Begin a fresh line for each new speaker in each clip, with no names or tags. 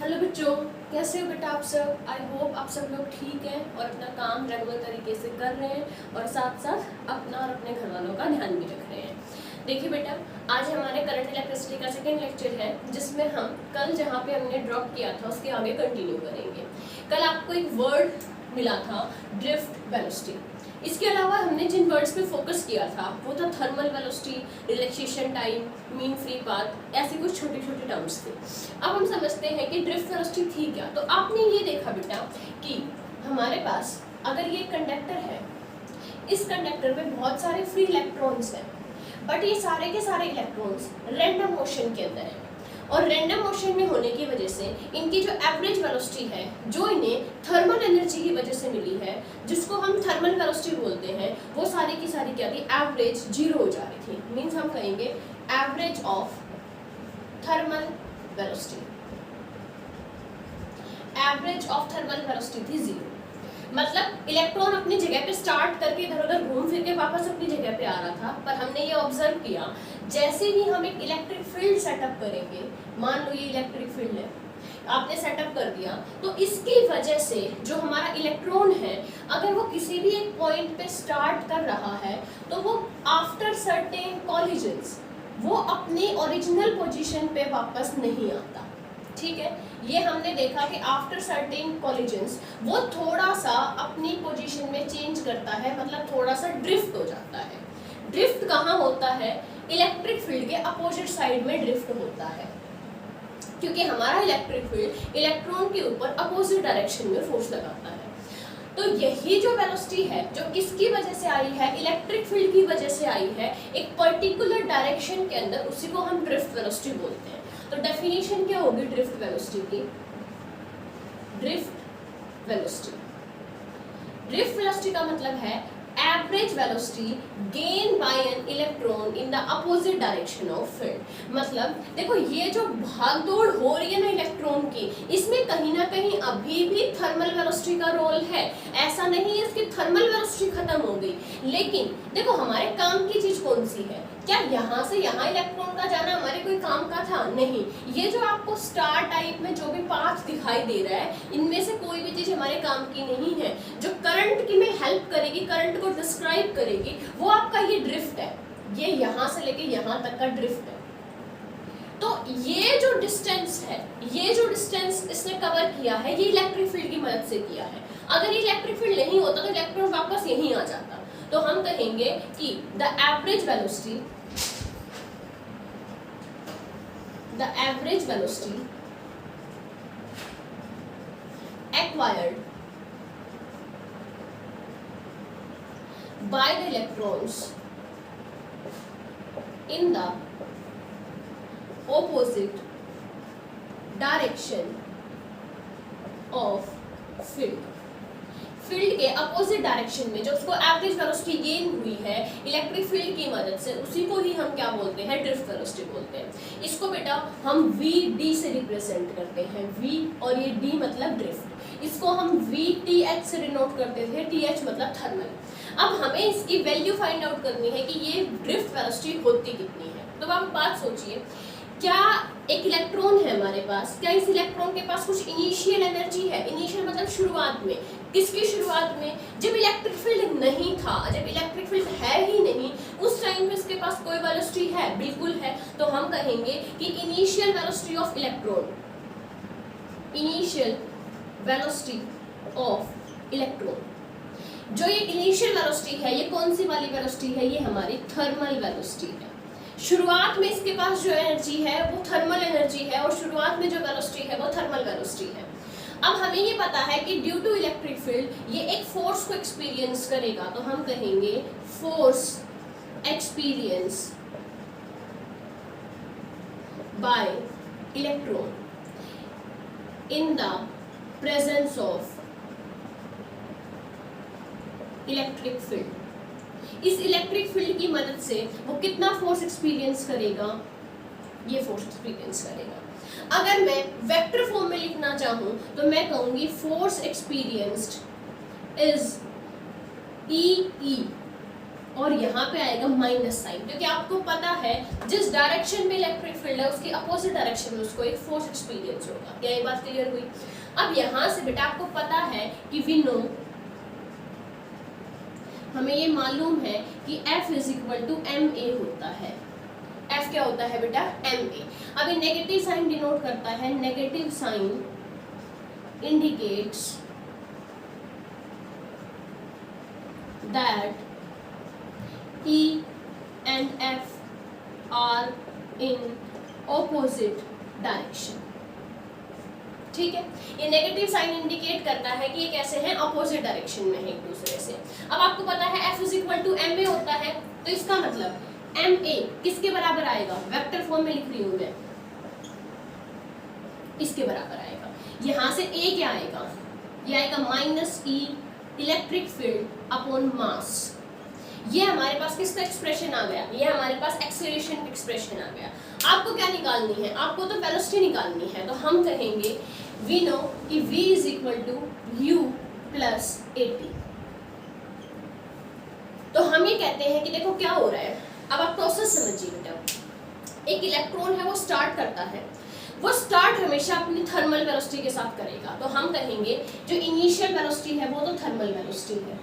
Hello बच्चों, कैसे हो बेटा आप सब। आई होप आप सब लोग ठीक हैं और अपना काम रेगुलर तरीके से कर रहे हैं और साथ साथ अपना और अपने घर वालों का ध्यान भी रख रहे हैं। देखिए बेटा, आज हमारे करंट इलेक्ट्रिसिटी का सेकेंड लेक्चर है, जिसमें हम कल जहाँ पे हमने ड्रॉप किया था उसके आगे कंटिन्यू करेंगे। कल आपको एक वर्ड मिला था, ड्रिफ्ट वेलोसिटी। इसके अलावा हमने जिन वर्ड्स पे फोकस किया था वो था thermal velocity, relaxation time, mean free path, ऐसे कुछ छोटे छोटे टर्म्स थे। अब हम समझते हैं कि ड्रिफ्ट वेलोसिटी थी क्या। तो आपने ये देखा बेटा कि हमारे पास अगर ये कंडक्टर है, इस कंडक्टर में बहुत सारे फ्री इलेक्ट्रॉन्स हैं, बट ये सारे के सारे इलेक्ट्रॉन्स रैंडम मोशन के अंदर हैं और रैंडम मोशन में होने की वजह से इनकी जो एवरेज वेलोसिटी है, जो इन्हें थर्मल एनर्जी की वजह से मिली है, जिसको हम थर्मल वेलोसिटी बोलते हैं, वो सारी की सारी क्या थी, एवरेज 0 हो जा रही थी। मींस हम कहेंगे average of thermal velocity, average of thermal velocity थी 0। मतलब इलेक्ट्रॉन अपनी जगह पे स्टार्ट करके इधर उधर घूम फिर के वापस अपनी जगह पे आ रहा था, पर हमने ये ऑब्जर्व किया जैसे ही हम एक इलेक्ट्रिक फील्ड सेटअप करेंगे, मान लो ये इलेक्ट्रिक फील्ड है, आपने सेटअप कर दिया, तो इसकी वजह से जो हमारा इलेक्ट्रॉन है, अगर वो किसी भी एक पॉइंट पे स्टार्ट कर रहा है तो वो आफ्टर सर्टेन कॉलिजन्स वो अपनी ओरिजिनल पोजीशन पे वापस नहीं आता। ठीक है, ये हमने देखा कि आफ्टर सर्टेन कॉलिजन्स वो थोड़ा सा अपनी पोजीशन में चेंज करता है, मतलब थोड़ा सा ड्रिफ्ट हो जाता है। ड्रिफ्ट कहाँ होता है, इलेक्ट्रिक फील्ड के अपोजिट साइड में ड्रिफ्ट होता है, क्योंकि हमारा इलेक्ट्रिक फील्ड इलेक्ट्रॉन के ऊपर अपोजिट डायरेक्शन में फोर्स लगाता है। तो यही जो वेलोसिटी है, जो किसकी वजह से आई है, इलेक्ट्रिक फील्ड की वजह से आई है एक पर्टिकुलर डायरेक्शन के अंदर, उसी को हम ड्रिफ्ट वेलोसिटी बोलते हैं। तो डेफिनेशन क्या होगी ड्रिफ्ट वेलोसिटी की, ड्रिफ्ट वेलोसिटी, ड्रिफ्ट वेलोसिटी का मतलब है average velocity gain by an electron in the opposite direction of field. मतलब देखो, ये जो भागदौड़ हो रही है ना इलेक्ट्रॉन की, इसमें कहीं ना कहीं अभी भी थर्मल वेलोसिटी का रोल है। ऐसा नहीं है इसकी थर्मल वेलोसिटी खत्म हो गई, लेकिन देखो हमारे काम की चीज कौन सी है, क्या यहाँ से यहाँ इलेक्ट्रॉन का जाना हमारे कोई काम का था? नहीं। ये जो आपको स्टार टाइप में जो भी पाथ दिखाई दे रहा है, इनमें से कोई भी चीज हमारे काम की नहीं है। जो करंट की में हेल्प करेगी, करंट को डिस्क्राइब करेगी, वो आपका ये ड्रिफ्ट है। ये यहाँ से लेके यहाँ तक का ड्रिफ्ट है। तो ये जो डिस्टेंस है, ये जो डिस्टेंस इसने कवर किया है, ये इलेक्ट्रिक फील्ड की मदद से किया है। अगर ये इलेक्ट्रिक फील्ड नहीं होता तो इलेक्ट्रॉन वापस यहीं आ जाता। तो हम कहेंगे कि the average velocity acquired by the electrons in the opposite direction of field, field के अपोजिट डायरेक्शन में जो उसको एवरेज वेलोसिटी गेन हुई है इलेक्ट्रिक फील्ड की मदद से, उसी को ही हम क्या बोलते हैं, ड्रिफ्ट वेलोसिटी बोलते हैं। इसको बेटा हम वी डी से रिप्रेजेंट करते हैं, वी और ये डी मतलब ड्रिफ्ट। इसको हम वी टी एच से डिनोट करते थे, टी एच मतलब थर्मल। अब हमें इसकी वैल्यू फाइंड आउट करनी है कि ये ड्रिफ्ट वेलोसिटी होती कितनी है। तो आप बात सोचिए, क्या एक इलेक्ट्रॉन है हमारे पास, क्या इस इलेक्ट्रॉन के पास कुछ इनिशियल एनर्जी है? इनिशियल मतलब शुरुआत में। किसकी शुरुआत में? जब इलेक्ट्रिक फील्ड नहीं था, जब इलेक्ट्रिक फील्ड है ही नहीं, उस टाइम पे इसके पास कोई वेलोसिटी है? बिल्कुल है। तो हम कहेंगे कि initial velocity of electron, initial velocity of electron, जो ये इनिशियल वेलोसिटी है, ये कौन सी वाली वेलोसिटी है? ये हमारी थर्मल वेलोसिटी है। शुरुआत में इसके पास जो एनर्जी है वो थर्मल एनर्जी है, और शुरुआत में जो वेलोसिटी है वो थर्मल वेलोसिटी है। अब हमें ये पता है कि ड्यू टू इलेक्ट्रिक फील्ड ये एक फोर्स को एक्सपीरियंस करेगा, तो हम कहेंगे force experience by electron in the presence of electric field. इस इलेक्ट्रिक फील्ड की मदद से वो कितना फोर्स एक्सपीरियंस करेगा? ये फोर्स एक्सपीरियंस करेगा। अगर मैं वेक्टर फॉर्म में लिखना चाहूं तो मैं कहूंगी फोर्स एक्सपीरियंस्ड इज ई और यहाँ पे आएगा माइनस साइन, क्योंकि आपको पता है जिस डायरेक्शन में इलेक्ट्रिक फील्ड है उसकी अपोजिट डायरेक्शन में उसको एक फोर्स एक्सपीरियंस होगा। क्या ये बात क्लियर हुई? अब यहाँ से बेटा आपको पता है कि वी नो, हमें ये मालूम है कि F is equal to ma होता है। F क्या होता है बेटा? ma। अब ये नेगेटिव साइन डिनोट करता है, negative sign indicates that E and F are in opposite direction। ठीक है, ये नेगेटिव साइन इंडिकेट करता है कि ये कैसे हैं, अपोजिट डायरेक्शन में है एक दूसरे से। अब आपको पता है F is equal to ma होता है, तो इसका मतलब ma किसके बराबर आएगा? वेक्टर फॉर्म में लिख रही हूँ मैं, इसके बराबर आएगा। यहाँ से a क्या आएगा? ये आएगा minus e electric field upon mass. ये हमारे पास किसका एक्सप्रेशन आ गया? ये हमारे पास एक्सेलरेशन एक्सप्रेशन आ गया। आपको क्या निकालनी है? आपको तो वेलोसिटी निकालनी है, तो हम कहेंगे वी नो कि v is equal to u plus at। तो हम ये कहते हैं कि देखो क्या हो रहा है, अब आप प्रोसेस समझिए बेटा। एक इलेक्ट्रॉन है वो स्टार्ट करता है, वो स्टार्ट हमेशा अपनी थर्मल वेलोसिटी के साथ करेगा, तो हम कहेंगे जो इनिशियल वेलोसिटी है वो तो थर्मल वेलोसिटी है,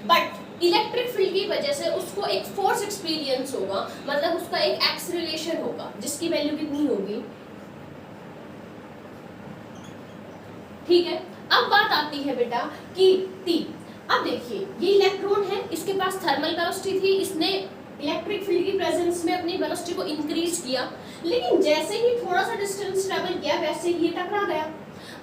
बट इलेक्ट्रिक फील्ड की वजह से उसको एक फोर्स एक्सपीरियंस होगा, मतलब उसका एक एक्सेलरेशन होगा जिसकी वैल्यू कितनी होगी? ठीक है, अब बात आती है बेटा कि t। अब देखिए ये इलेक्ट्रॉन है, इसके पास थर्मल वेलोसिटी थी, इसने इलेक्ट्रिक फील्ड की प्रेजेंस में अपनी वेलोसिटी को इंक्रीज किया, लेकिन जैसे ही थोड़ा सा डिस्टेंस ट्रेवल किया वैसे ही टकरा गया।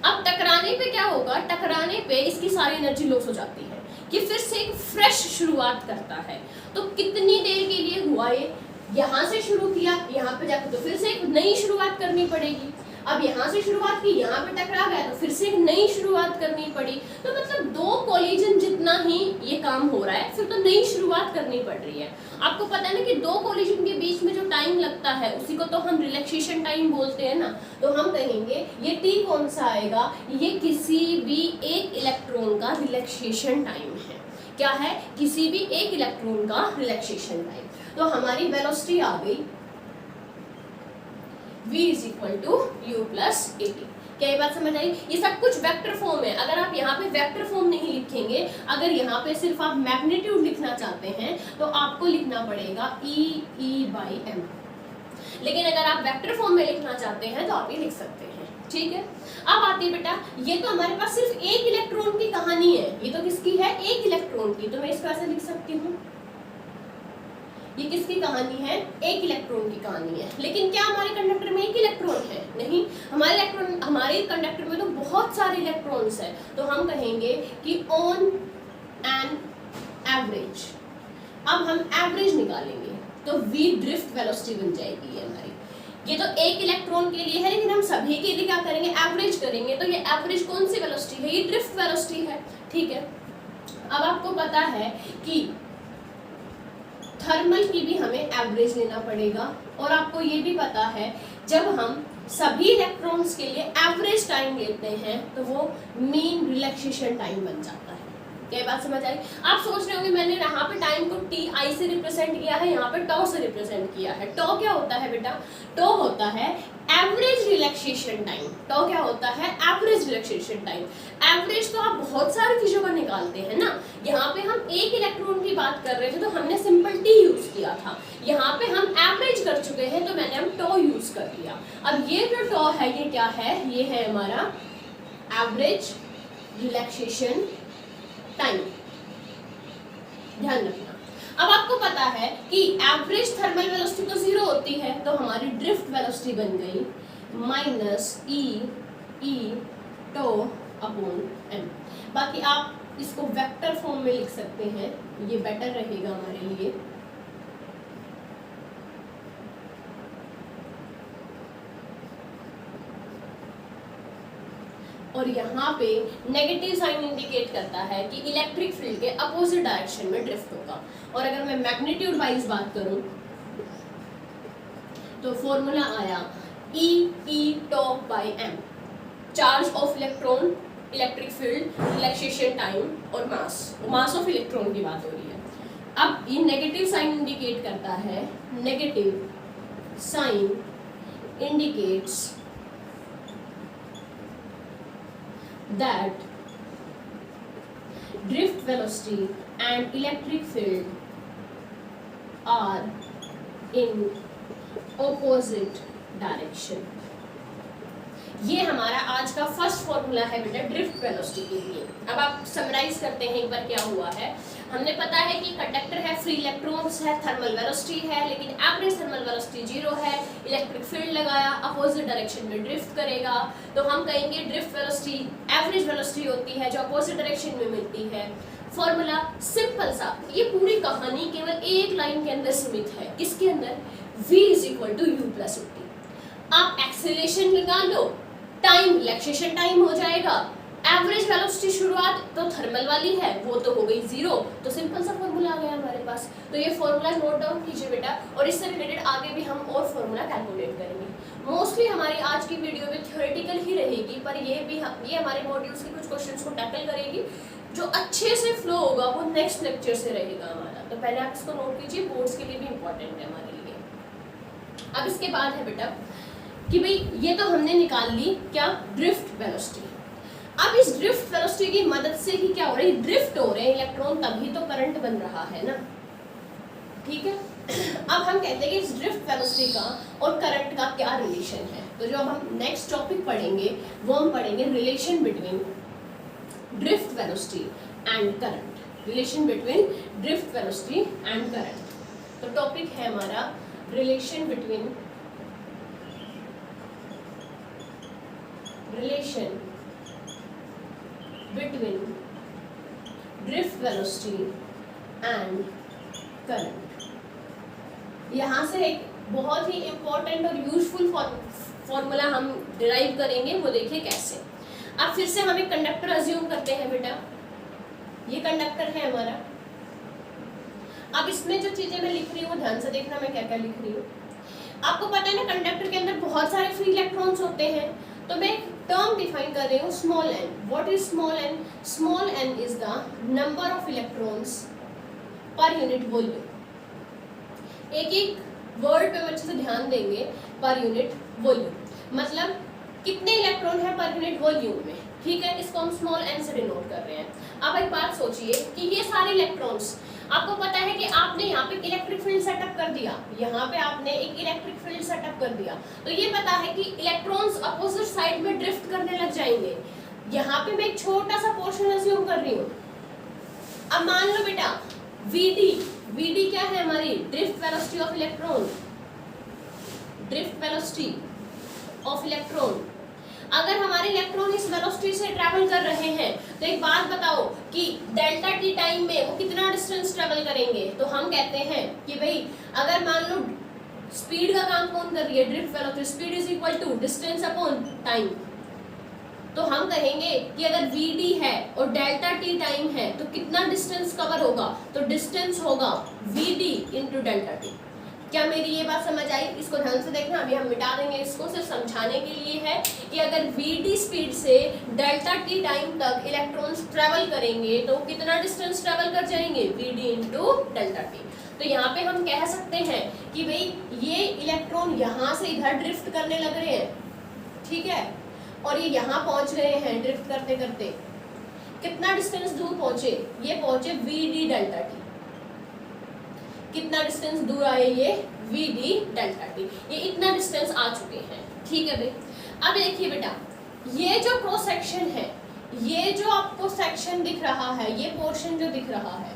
अब टकराने पे क्या होगा? टकराने पे इसकी सारी एनर्जी लॉस हो जाती है, ये फिर से एक फ्रेश शुरुआत करता है। तो कितनी देर के लिए हुआ ये? यहाँ से शुरू किया, यहाँ पे जाकर तो फिर से एक नई शुरुआत करनी पड़ेगी। अब यहाँ से शुरुआत की, यहाँ पे टकरा गया तो फिर से एक नई शुरुआत करनी पड़ी। तो मतलब दो कोलिजन जितना ही ये काम हो रहा है, फिर तो नई शुरुआत करनी पड़ रही है। आपको पता है ना कि दो कोलिजन के बीच में जो टाइम लगता है उसी को तो हम रिलैक्सेशन टाइम बोलते हैं ना। तो हम कहेंगे ये t कौन सा आएगा? ये किसी भी एक इलेक्ट्रॉन का रिलैक्सेशन टाइम है। क्या है? किसी भी एक इलेक्ट्रॉन का रिलैक्सेशन टाइम। तो हमारी वेलोसिटी आ गई v is equal to u plus at। क्या ये बात समझ आई? ये सब कुछ वेक्टर फॉर्म है। अगर आप यहाँ पे वेक्टर फॉर्म नहीं लिखेंगे, अगर यहाँ पे सिर्फ आप मैग्नीट्यूड लिखना चाहते हैं तो आपको लिखना पड़ेगा e/m। लेकिन अगर आप वेक्टर फॉर्म में लिखना चाहते हैं तो आप ये लिख सकते हैं। ठीक है, अब आती है बेटा, ये तो हमारे पास सिर्फ एक इलेक्ट्रॉन की कहानी है। ये तो किसकी है? एक इलेक्ट्रॉन की। तो मैं इसको ऐसे लिख सकती हूँ, ये किसकी कहानी है? एक इलेक्ट्रॉन की कहानी है। लेकिन क्या हमारे कंडक्टर में एक इलेक्ट्रॉन है? नहीं, हमारे कंडक्टर में तो बहुत सारे इलेक्ट्रॉन्स है। तो हम कहेंगे कि ऑन एन एवरेज, अब हम एवरेज निकालेंगे तो v ड्रिफ्ट वेलोसिटी बन जाएगी ये हमारी। ये तो एक इलेक्ट्रॉन के लिए है, लेकिन हम सभी के लिए क्या करेंगे? एवरेज करेंगे। तो ये एवरेज कौन सी वेलोसिटी है? ये ड्रिफ्ट वेलोसिटी है। ठीक है, अब आपको पता है कि थर्मल की भी हमें एवरेज लेना पड़ेगा, और आपको ये भी पता है जब हम सभी इलेक्ट्रॉन्स के लिए एवरेज टाइम लेते हैं तो वो मीन रिलैक्सेशन टाइम बन जाता है। क्या बात समझ आई? आप सोच रहे होंगे मैंने यहाँ पे टाइम को ti से रिप्रेजेंट किया है, यहाँ पे टॉ से रिप्रेजेंट किया है। टॉ क्या होता है बेटा? टॉ होता है एवरेज रिलैक्सेशन टाइम। टॉ क्या होता है? Average relaxation time. एवरेज तो आप बहुत सारी चीजों का निकालते हैं ना। यहाँ पे हम एक इलेक्ट्रॉन की बात कर रहे थे तो हमने सिंपल टी यूज किया था। यहाँ पे हम एवरेज कर चुके हैं तो मैंने हम टॉ यूज कर लिया। अब ये जो टॉ है ये क्या है? ये है हमारा एवरेज रिलैक्सेशन टाइम। ध्यान रखना। अब आपको पता है कि एवरेज थर्मल वेलोसिटी तो 0 होती है, तो हमारी ड्रिफ्ट वेलोसिटी बन गई minus e tau upon m। बाकी आप इसको वेक्टर फॉर्म में लिख सकते हैं, ये बेटर रहेगा हमारे लिए। और यहाँ पे नेगेटिव साइन इंडिकेट करता है कि इलेक्ट्रिक फील्ड के अपोजिट डायरेक्शन में ड्रिफ्ट होगा। और अगर मैं मैग्नीट्यूड वाइज बात करूं तो फॉर्मूला आया e tau by m, charge of electron, electric field, relaxation time और मास ऑफ इलेक्ट्रॉन की बात हो रही है। अब ये नेगेटिव साइन इंडिकेट करता है, negative sign indicates that drift velocity and electric field are in opposite direction. ये हमारा आज का फर्स्ट फॉर्मूला है बेटा ड्रिफ्ट वेलोसिटी के लिए। अब आप समराइज करते हैं एक बार क्या हुआ है। हमने पता है कि कंडक्टर है, फ्री इलेक्ट्रॉन्स है, थर्मल वेलोसिटी है, लेकिन एवरेज थर्मल वेलोसिटी 0 है। इलेक्ट्रिक फील्ड लगाया, अपोजिट डायरेक्शन में ड्रिफ्ट करेगा, तो हम कहेंगे ड्रिफ्ट वेलोसिटी एवरेज वेलोसिटी होती है जो अपोजिट डायरेक्शन में मिलती है। फॉर्मूला सिंपल सा, ये पूरी कहानी केवल एक लाइन के अंदर सीमित है। किसके अंदर? v = u + ut। आप एक्सेलरेशन लगा लो, टाइम रिलैक्सेशन टाइम हो जाएगा। एवरेज वेलोसिटी शुरुआत तो थर्मल वाली है, वो तो हो गई 0, तो सिंपल सा फॉर्मूला आ गया हमारे पास। तो ये फॉर्मूला नोट डाउन कीजिए बेटा, और इससे रिलेटेड आगे भी हम और फॉर्मूला कैलकुलेट करेंगे। मोस्टली हमारी आज की वीडियो में थ्योरेटिकल ही रहेगी, पर ये हमारे मॉड्यूल्स के कुछ क्वेश्चंस को टैकल करेगी। जो अच्छे से फ्लो होगा वो नेक्स्ट लेक्चर से रहेगा हमारा। तो पहले आप इसको नोट कीजिए, बोर्ड्स के लिए भी इंपॉर्टेंट है हमारे लिए। अब इसके बाद है बेटा कि भाई ये तो हमने निकाल ली क्या, ड्रिफ्ट वेलोसिटी। अब इस ड्रिफ्ट वेलोसिटी की मदद से ही क्या हो रहा है, ड्रिफ्ट हो रहे हैं इलेक्ट्रॉन, तभी तो करंट बन रहा है ना, ठीक है। अब हम कहते हैं कि इस ड्रिफ्ट वेलोसिटी का और करंट का क्या रिलेशन है। तो जो अब हम नेक्स्ट टॉपिक पढ़ेंगे वो हम पढ़ेंगे relation between drift velocity and current, relation between drift velocity and current. तो टॉपिक है हमारा relation between drift velocity and current. यहाँ से एक बहुत ही इंपॉर्टेंट और यूजफुल फॉर्मूला हम डिराइव करेंगे, वो देखिए कैसे। अब फिर से हम एक कंडक्टर अज्यूम करते हैं बेटा, ये कंडक्टर है हमारा। अब इसमें जो चीजें मैं लिख रही हूँ ध्यान से देखना मैं क्या क्या लिख रही हूँ। आपको पता है ना कंडक्टर के अंदर बहुत सारे फ्री इलेक्ट्रॉन्स होते हैं, तो मैं एक टर्म डिफाइन कर रही हूँ small n। What is small n? Small n is the number of electrons per unit volume. एक एक वर्ड पे अच्छे से ध्यान देंगे, पर यूनिट वॉल्यूम मतलब कितने इलेक्ट्रॉन है पर यूनिट वॉल्यूम में, ठीक है। इसको हम स्मॉल n से डिनोट कर रहे हैं। अब एक बात सोचिए कि ये सारे इलेक्ट्रॉन्स, आपको पता है कि आपने यहाँ पे इलेक्ट्रिक फील्ड सेटअप कर दिया, यहाँ पे आपने एक इलेक्ट्रिक फील्ड सेटअप कर दिया, तो ये पता है कि इलेक्ट्रॉन्स अपोजिट साइड में ड्रिफ्ट करने लग जाएंगे। यहाँ पे मैं एक छोटा सा पोर्शन अज्यूम कर रही हूँ। अब मान लो बेटा vd क्या है हमारी, drift velocity of electron, drift velocity of electron. अगर हमारे इलेक्ट्रॉन इस वेलोसिटी से ट्रैवल कर रहे हैं, तो एक बात बताओ कि डेल्टा टी टाइम में वो कितना डिस्टेंस ट्रैवल करेंगे। तो हम कहते हैं कि भाई अगर मान लो स्पीड का काम कौन कर रही है, drift velocity, speed is equal to distance upon time. तो हम कहेंगे कि अगर vd है और डेल्टा टी टाइम है तो कितना डिस्टेंस कवर होगा, तो डिस्टेंस होगा vd इंटू डेल्टा टी। क्या मेरी ये बात समझ आई? इसको ध्यान से देखना, अभी हम मिटा देंगे इसको, सिर्फ समझाने के लिए है कि अगर vd स्पीड से डेल्टा टी टाइम तक इलेक्ट्रॉन्स ट्रेवल करेंगे तो कितना डिस्टेंस ट्रेवल कर जाएंगे, vd इंटू डेल्टा टी। तो यहाँ पे हम कह सकते हैं कि भाई ये इलेक्ट्रॉन यहाँ से इधर ड्रिफ्ट करने लग रहे हैं, ठीक है, और ये यहाँ पहुँच रहे हैं ड्रिफ्ट करते करते। कितना डिस्टेंस दूर पहुँचे, ये पहुँचे vd डेल्टा टी। कितना डिस्टेंस दूर आए ये, vd डेल्टा टी, ये इतना डिस्टेंस आ चुके हैं, ठीक है भाई। अब देखिए बेटा, ये जो क्रॉस सेक्शन है, ये जो आपको सेक्शन दिख रहा है, ये पोर्शन जो दिख रहा है,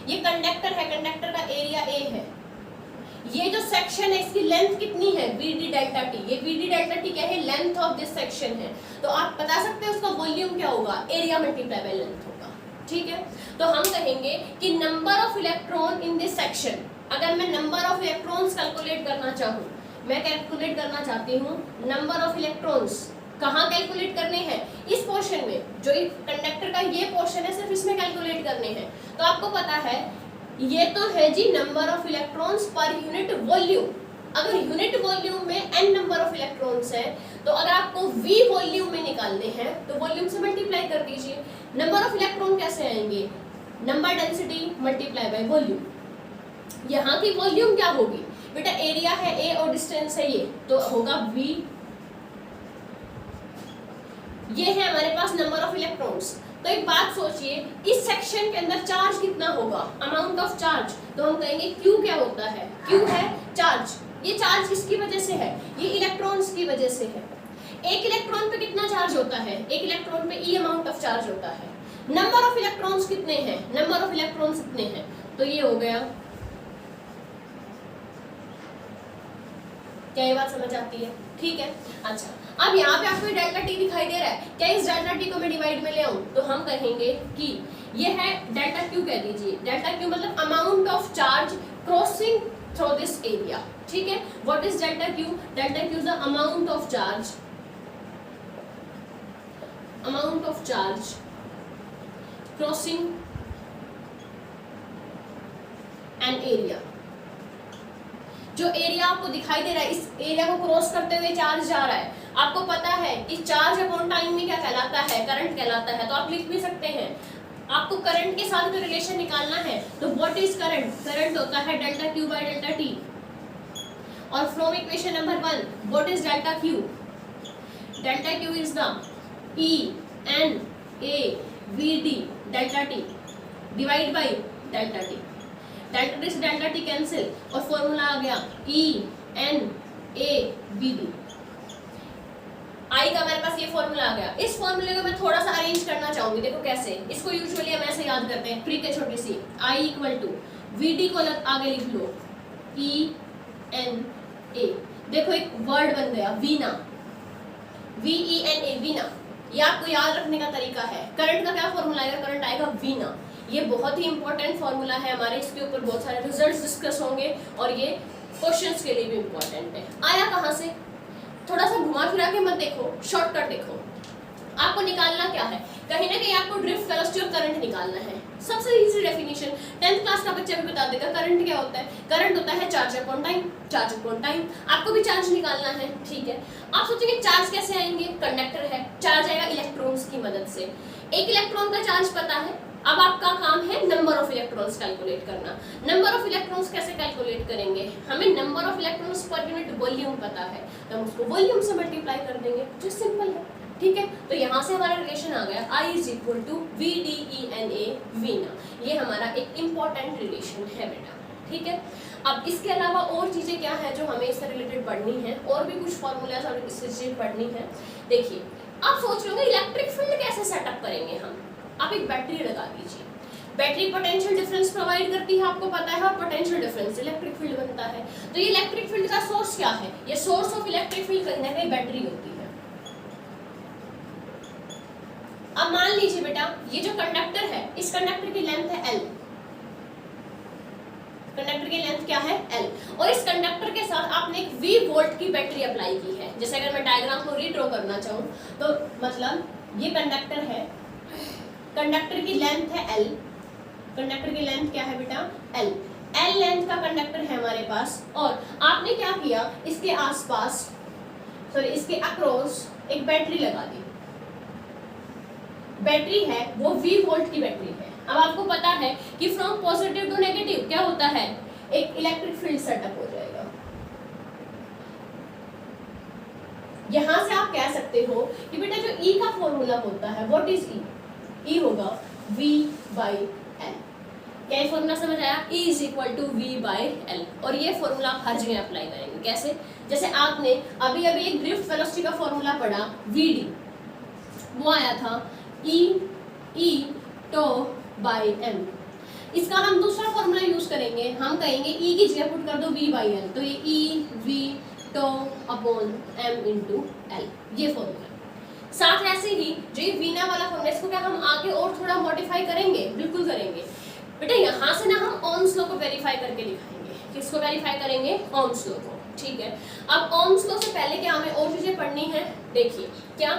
ये कंडक्टर है, कंडक्टर का एरिया a है। ये जो सेक्शन है इसकी लेंथ कितनी है, vd डेल्टा टी। ये vd डेल्टा टी क्या है, लेंथ ऑफ दिस सेक्शन है। तो आप बता सकते हैं उसका वॉल्यूम क्या होगा, एरिया मल्टीप्लाई बाय लेंथ होगा, ठीक है। तो हम कहेंगे कि number of electron in this section, अगर मैं नंबर ऑफ इलेक्ट्रॉन्स कैलकुलेट करना चाहूँ, मैं कैलकुलेट करना चाहती हूँ नंबर ऑफ इलेक्ट्रॉन्स, कहाँ कैलकुलेट करने हैं, इस पोर्शन में, जो कंडक्टर का ये पोर्शन है सिर्फ इसमें कैलकुलेट करने हैं। तो आपको पता है ये तो है जी number of electrons per unit volume. अगर यूनिट वॉल्यूम में n नंबर ऑफ इलेक्ट्रॉन्स है, तो अगर आपको v वॉल्यूम में निकालने हैं तो वॉल्यूम से मल्टीप्लाई कर दीजिए। नंबर ऑफ इलेक्ट्रॉन कैसे आएंगे, number density multiply by volume. यहाँ की वॉल्यूम क्या होगी बेटा, एरिया है ए और डिस्टेंस है ये, तो होगा v। ये है हमारे पास नंबर ऑफ इलेक्ट्रॉन्स। तो एक बात सोचिए, इस सेक्शन के अंदर चार्ज कितना होगा, अमाउंट ऑफ चार्ज, तो हम कहेंगे Q क्या होता है, Q है चार्ज। ये चार्ज किसकी वजह से है, ये इलेक्ट्रॉन्स की वजह से है। एक इलेक्ट्रॉन पे कितना चार्ज होता है, एक इलेक्ट्रॉन पे E अमाउंट ऑफ चार्ज होता है। नंबर ऑफ इलेक्ट्रॉन्स कितने हैं, नंबर ऑफ इलेक्ट्रॉन्स कितने हैं, तो ये हो गया। क्या ये बात समझ आती है, ठीक है। अच्छा, अब यहाँ पे आपको डेल्टा टी दिखाई दे रहा है, क्या इस डेल्टा टी को मैं डिवाइड में ले आऊं, तो हम कहेंगे कि ये है डेल्टा क्यू, कह दीजिए डेल्टा क्यू मतलब amount of charge crossing through this area, ठीक है। What is delta Q, delta Q is the amount of charge, amount of charge crossing an area. जो एरिया आपको दिखाई दे रहा है, इस एरिया को क्रॉस करते हुए चार्ज जा रहा है। आपको पता है कि चार्ज अपॉन टाइम में क्या कहलाता है, करंट कहलाता है, तो आप लिख भी सकते हैं। आपको करंट के साथ रिलेशन निकालना है, तो व्हाट इज करंट, करंट होता है delta Q by delta T. और from equation number 1 what is delta Q, delta Q is the E N A V D delta T divide by delta T. Delta T से delta T cancel और formula आ गया E N A V D। आई का मेरे पास ये formula आ गया। इस फॉर्मूले को मैं थोड़ा सा अरेंज करना चाहूंगी, देखो कैसे। इसको यूजुअली हम ऐसे याद करते हैं, ट्रिक है छोटी सी। I equal to V D को आगे लिख लो E N A। देखो एक वर्ड बन गया Veena, V E N A Veena. ये आपको याद रखने का तरीका है। करंट का क्या फॉर्मूला आएगा, करंट आएगा वीना। ये बहुत ही इंपॉर्टेंट फॉर्मूला है हमारे, इसके ऊपर बहुत सारे रिजल्ट्स डिस्कस होंगे और ये क्वेश्चंस के लिए भी इंपॉर्टेंट है। आया कहाँ से, थोड़ा सा घुमा फिरा के मत देखो, शॉर्टकट देखो। आपको निकालना क्या है, कहीं ना कहीं आपको ड्रिफ्ट वेलोसिटी और करंट निकालना है। सबसे इजी डेफिनेशन 10th क्लास का बच्चा भी बता देगा। करंट क्या होता है, करंट होता है charge upon time, charge upon time. आपको भी चार्ज निकालना है, ठीक है। आप सोचेंगे चार्ज कैसे आएंगे, कंडक्टर है, चार्ज आएगा इलेक्ट्रॉन्स की मदद से। एक इलेक्ट्रॉन का चार्ज पता है, अब आपका काम है नंबर ऑफ इलेक्ट्रॉन्स कैलकुलेट करना। नंबर ऑफ इलेक्ट्रॉन्स कैसे कैलकुलेट करेंगे, हमें number of electrons per unit volume पता है, तो हम उसको वॉल्यूम से मल्टीप्लाई कर देंगे, जो सिंपल है, ठीक है। तो यहाँ से हमारा रिलेशन आ गया I is equal to V D E N A वीना। ये हमारा एक इम्पॉर्टेंट रिलेशन है बेटा, ठीक है। अब इसके अलावा और चीज़ें क्या है जो हमें इससे रिलेटेड पढ़नी है, और भी कुछ फॉर्मूलाज और इससे चीज़ें पढ़नी है। देखिए, आप सोच रहे होंगे इलेक्ट्रिक फील्ड कैसे सेटअप करेंगे हम। आप एक बैटरी लगा दीजिए, बैटरी पोटेंशियल डिफरेंस प्रोवाइड करती है, आपको पता है, और पोटेंशियल डिफरेंस इलेक्ट्रिक फील्ड बनता है। तो ये इलेक्ट्रिक फील्ड का सोर्स क्या है, ये सोर्स ऑफ इलेक्ट्रिक फील्ड कहीं ना कहीं बैटरी होती है। अब मान लीजिए बेटा, ये जो कंडक्टर है, इस कंडक्टर की लेंथ है L, कंडक्टर की लेंथ क्या है L, और इस कंडक्टर के साथ आपने एक V वोल्ट की बैटरी अप्लाई की है। जैसे अगर मैं डायग्राम को रीड्रॉ करना चाहूँ, तो मतलब ये कंडक्टर है, कंडक्टर की लेंथ है L, कंडक्टर की लेंथ क्या है बेटा L लेंथ का कंडक्टर है हमारे पास, और आपने क्या किया, इसके आसपास सॉरी इसके अक्रॉस एक बैटरी लगा दी। बैटरी है वो V वोल्ट की बैटरी है। अब आपको पता है कि फ्रॉम पॉजिटिव टू नेगेटिव क्या होता है, एक इलेक्ट्रिक फील्ड सेटअप हो जाएगा। यहां से आप कह सकते हो कि बेटा जो E का फॉर्मूला होता है, व्हाट इज E, E होगा V बाई L। क्या ये फॉर्मूला समझ आया, E is equal to V by L। और ये फॉर्मूला आप हर जगह अप्लाई करेंगे। कैसे, जैसे आपने अभी अभी एक ड्रिफ्ट वेलोसिटी का फॉर्मूला पढ़ा VD, वो आया था E टो बाई M। इसका हम दूसरा फॉर्मूला यूज करेंगे, हम कहेंगे E की जगह पुट कर दो V बाई L, तो ये E V tau upon M into L, ये फॉर्मूला। साथ ऐसे ही जो ये वीना वाला फॉर्मूला, इसको क्या हम आगे और थोड़ा मॉडिफाई करेंगे, बिल्कुल करेंगे बेटा। यहाँ से ना हम ओम्स लॉ को वेरीफाई करके दिखाएंगे। किसको वेरीफाई करेंगे, ओम्स लॉ को, ठीक है। अब ओम्स लॉ से पहले क्या हमें और चीजें पढ़नी है, देखिए क्या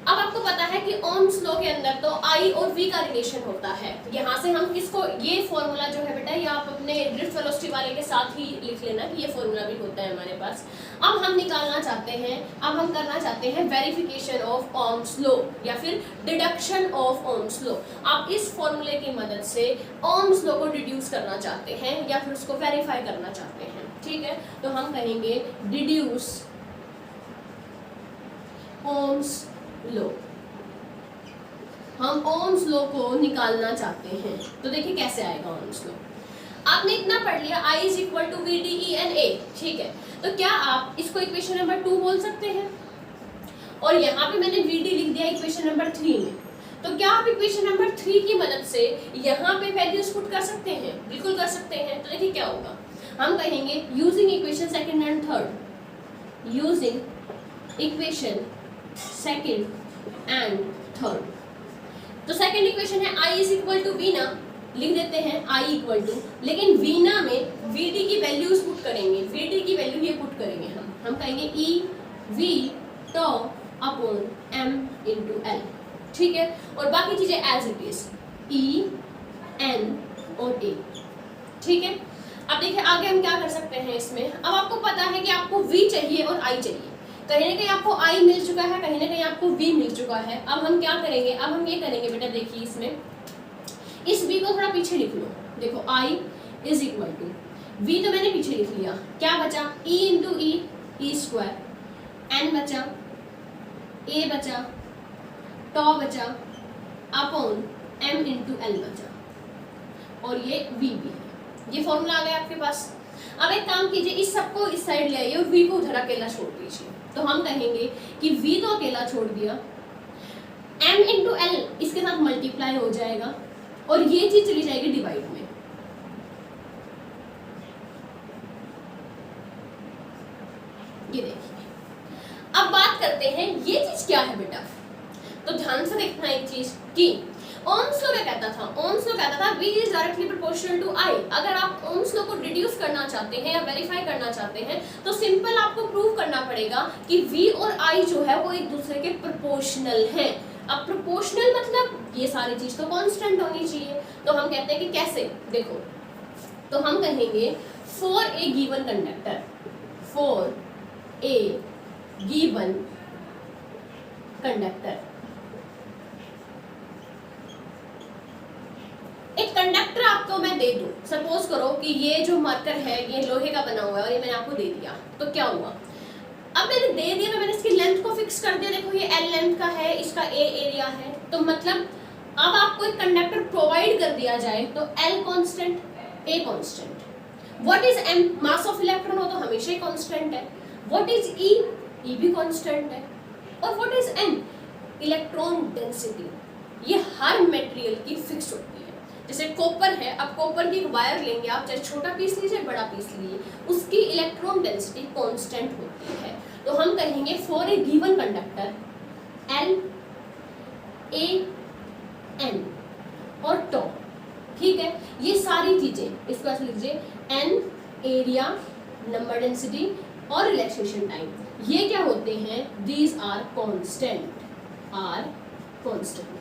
अब आपको पता है कि ओम्स लॉ के अंदर तो आई और वी का रिलेशन होता है। यहाँ से हम किसको, ये फॉर्मूला जो है बेटा, ये आप अपने ड्रिफ्ट वेलोसिटी वाले के साथ ही लिख लेना कि ये फॉर्मूला भी होता है हमारे पास। अब हम निकालना चाहते हैं, अब हम करना चाहते हैं वेरिफिकेशन ऑफ ओम्स लॉ या फिर डिडक्शन ऑफ ओम्स लॉ। आप इस फॉर्मूले की मदद से ओम्स लॉ को डिड्यूस करना चाहते हैं या फिर उसको वेरीफाई करना चाहते हैं। ठीक है, तो हम कहेंगे डिड्यूस ओम्स लो। हम ओम्स लो को निकालना चाहते हैं, तो देखिए कैसे आएगा ओम्स लो। आपने इतना पढ़ लिया I is equal to V D E N A, ठीक है। तो क्या आप इसको इक्वेशन नंबर 2 बोल सकते हैं? और यहाँ पे मैंने वी डी लिख दिया इक्वेशन नंबर 3 में। तो क्या आप इक्वेशन नंबर 3 की मदद से यहाँ पे वैल्यूज पुट कर सकते हैं? बिल्कुल कर सकते हैं। तो देखिए क्या होगा, हम कहेंगे using equation second and third, using equation second and third. तो सेकंड इक्वेशन है I is equal to V ना, लिख देते हैं I इक्वल टू, लेकिन वीना में वी डी की वैल्यूज पुट करेंगे, वी डी की वैल्यू ये पुट करेंगे हम कहेंगे E V tau upon M into L, ठीक है। और बाकी चीजें as it is E N और ए, ठीक है। अब देखिए आगे हम क्या कर सकते हैं इसमें। अब आपको पता है कि आपको V चाहिए और I चाहिए, कहीं ना कहीं आपको I मिल चुका है, कहीं ना कहीं आपको V मिल चुका है। अब हम क्या करेंगे, अब हम ये करेंगे बेटा, देखिए इसमें इस V को थोड़ा पीछे लिख लो। देखो I is equal to V तो मैंने पीछे लिख लिया, क्या बचा E into E, E square, N बचा, A बचा, टॉ बचा, अपॉन M इंटू L बचा, और ये V भी है। ये फॉर्मूला आ गया आपके पास। अब एक काम कीजिए, इस सबको इस साइड ले आइए और V को उधर अकेला छोड़ दीजिए। तो हम कहेंगे कि V तो अकेला छोड़ दिया, M इंटू L इसके साथ मल्टीप्लाई हो जाएगा और ये चीज चली जाएगी डिवाइड में। ये देखिए, अब बात करते हैं ये चीज क्या है बेटा। तो ध्यान से देखना एक चीज कि ओम्स लॉ क्या कहता था, ओम्स लॉ कहता था V is directly proportional to I। अगर आप ओम्स लॉ को डिड्यूस करना चाहते हैं या वेरीफाई करना चाहते हैं तो सिंपल आपको प्रूव करना पड़ेगा कि V और I जो है वो एक दूसरे के प्रोपोर्शनल हैं। अब प्रोपोर्शनल मतलब ये सारी चीज तो कांस्टेंट होनी चाहिए। तो हम कहते हैं कि कैसे, देखो, तो हम कहेंगे for a given conductor, for a given conductor, एक कंडक्टर आपको मैं दे दूं, सपोज करो कि ये जो मार्कर है ये लोहे का बना हुआ है और ये मैंने आपको दे दिया, तो क्या हुआ, अब मैंने दे दिया तो मैंने इसकी लेंथ को फिक्स कर दिया। देखो ये L लेंथ का है, इसका A एरिया है, तो मतलब अब आपको एक कंडक्टर प्रोवाइड कर दिया जाए तो L constant, A constant. What is M, mass of electron हो तो हमेशा ही कांस्टेंट है। व्हाट इज E, E भी कांस्टेंट है। और what is N, electron density, ये हर मटेरियल की फिक्स होती है। जैसे कॉपर है, अब कॉपर की एक वायर लेंगे आप, चाहे छोटा पीस लीजिए बड़ा पीस लीजिए, उसकी इलेक्ट्रॉन डेंसिटी कांस्टेंट होती है। तो हम कहेंगे for a given conductor L, A, N और टॉ, ठीक है। ये सारी चीजें इसको ऐसे लिखिए, N एरिया, नंबर डेंसिटी और रिलैक्सेशन टाइम, ये क्या होते हैं, these are constant, are constant.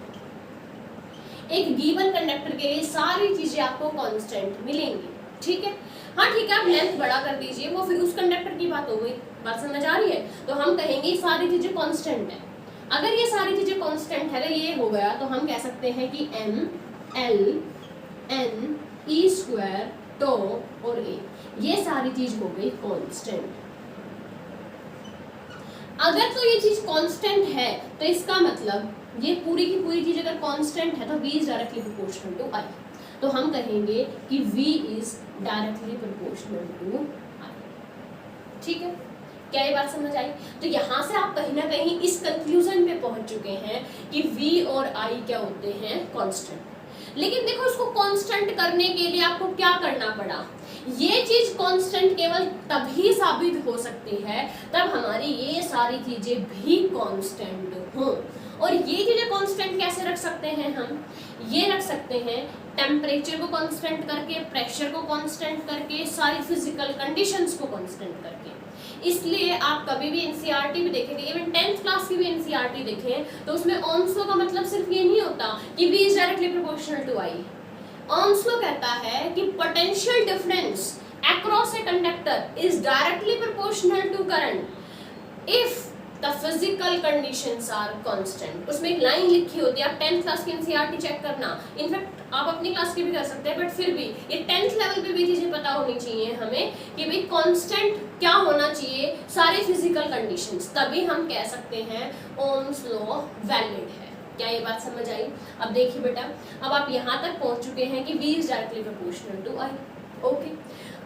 एक गिवन कंडक्टर के लिए सारी चीजें आपको कांस्टेंट मिलेंगी, ठीक है। हाँ ठीक है, आप लेंथ बड़ा कर दीजिए, वो फिर उस कंडक्टर की बात हो गई, बात समझ आ रही है। तो हम कहेंगे सारी चीजें कांस्टेंट है। अगर ये सारी चीजें कांस्टेंट है, अगर ये हो गया तो हम कह सकते हैं कि M, L, N, E square, tau और A, ये सारी चीज हो गई कांस्टेंट। अगर तो ये चीज कांस्टेंट है तो इसका मतलब ये पूरी की पूरी चीज अगर कांस्टेंट है तो V is directly proportional to I। तो हम कहेंगे कि V is directly proportional to I, ठीक है। क्या ये बात समझ आई? तो यहाँ से आप कहीं ना कहीं इस कंक्लूजन पे पहुंच चुके हैं कि V और I क्या होते हैं, कांस्टेंट। लेकिन देखो इसको कांस्टेंट करने के लिए आपको क्या करना पड़ा, ये चीज कांस्टेंट केवल तभी साबित हो सकती है तब हमारी ये सारी चीजें भी कांस्टेंट हों। और ये चीजें कांस्टेंट कैसे रख सकते हैं हम, ये रख सकते हैं टेम्परेचर को कांस्टेंट करके, प्रेशर को कांस्टेंट करके, सारी फिजिकल कंडीशंस को कांस्टेंट करके। इसलिए आप कभी भी एनसीईआरटी भी देखेंगे, इवन 10th क्लास की भी एनसीईआरटी देखें तो उसमें ओम्स लॉ का मतलब सिर्फ ये नहीं होता कि V is directly proportional to I। Ohm's law कहता है कि potential difference across a conductor is directly proportional to current if the physical conditions are constant। उसमें एक लाइन लिखी होती है, आप 10th क्लास की एनसीईआरटी चेक करना, इनफैक्ट आप अपनी क्लास की भी कर सकते हैं, बट फिर भी ये 10th लेवल पे भी चीजें पता होनी चाहिए हमें कि भाई कांस्टेंट क्या होना चाहिए सारे फिजिकल कंडीशंस, तभी हम कह सकते हैं ओम्स लॉ वैलिड है। क्या ये बात समझ आई? अब देखिए बेटा, अब आप यहाँ तक पहुंच चुके हैं कि V is directly proportional to I। Okay,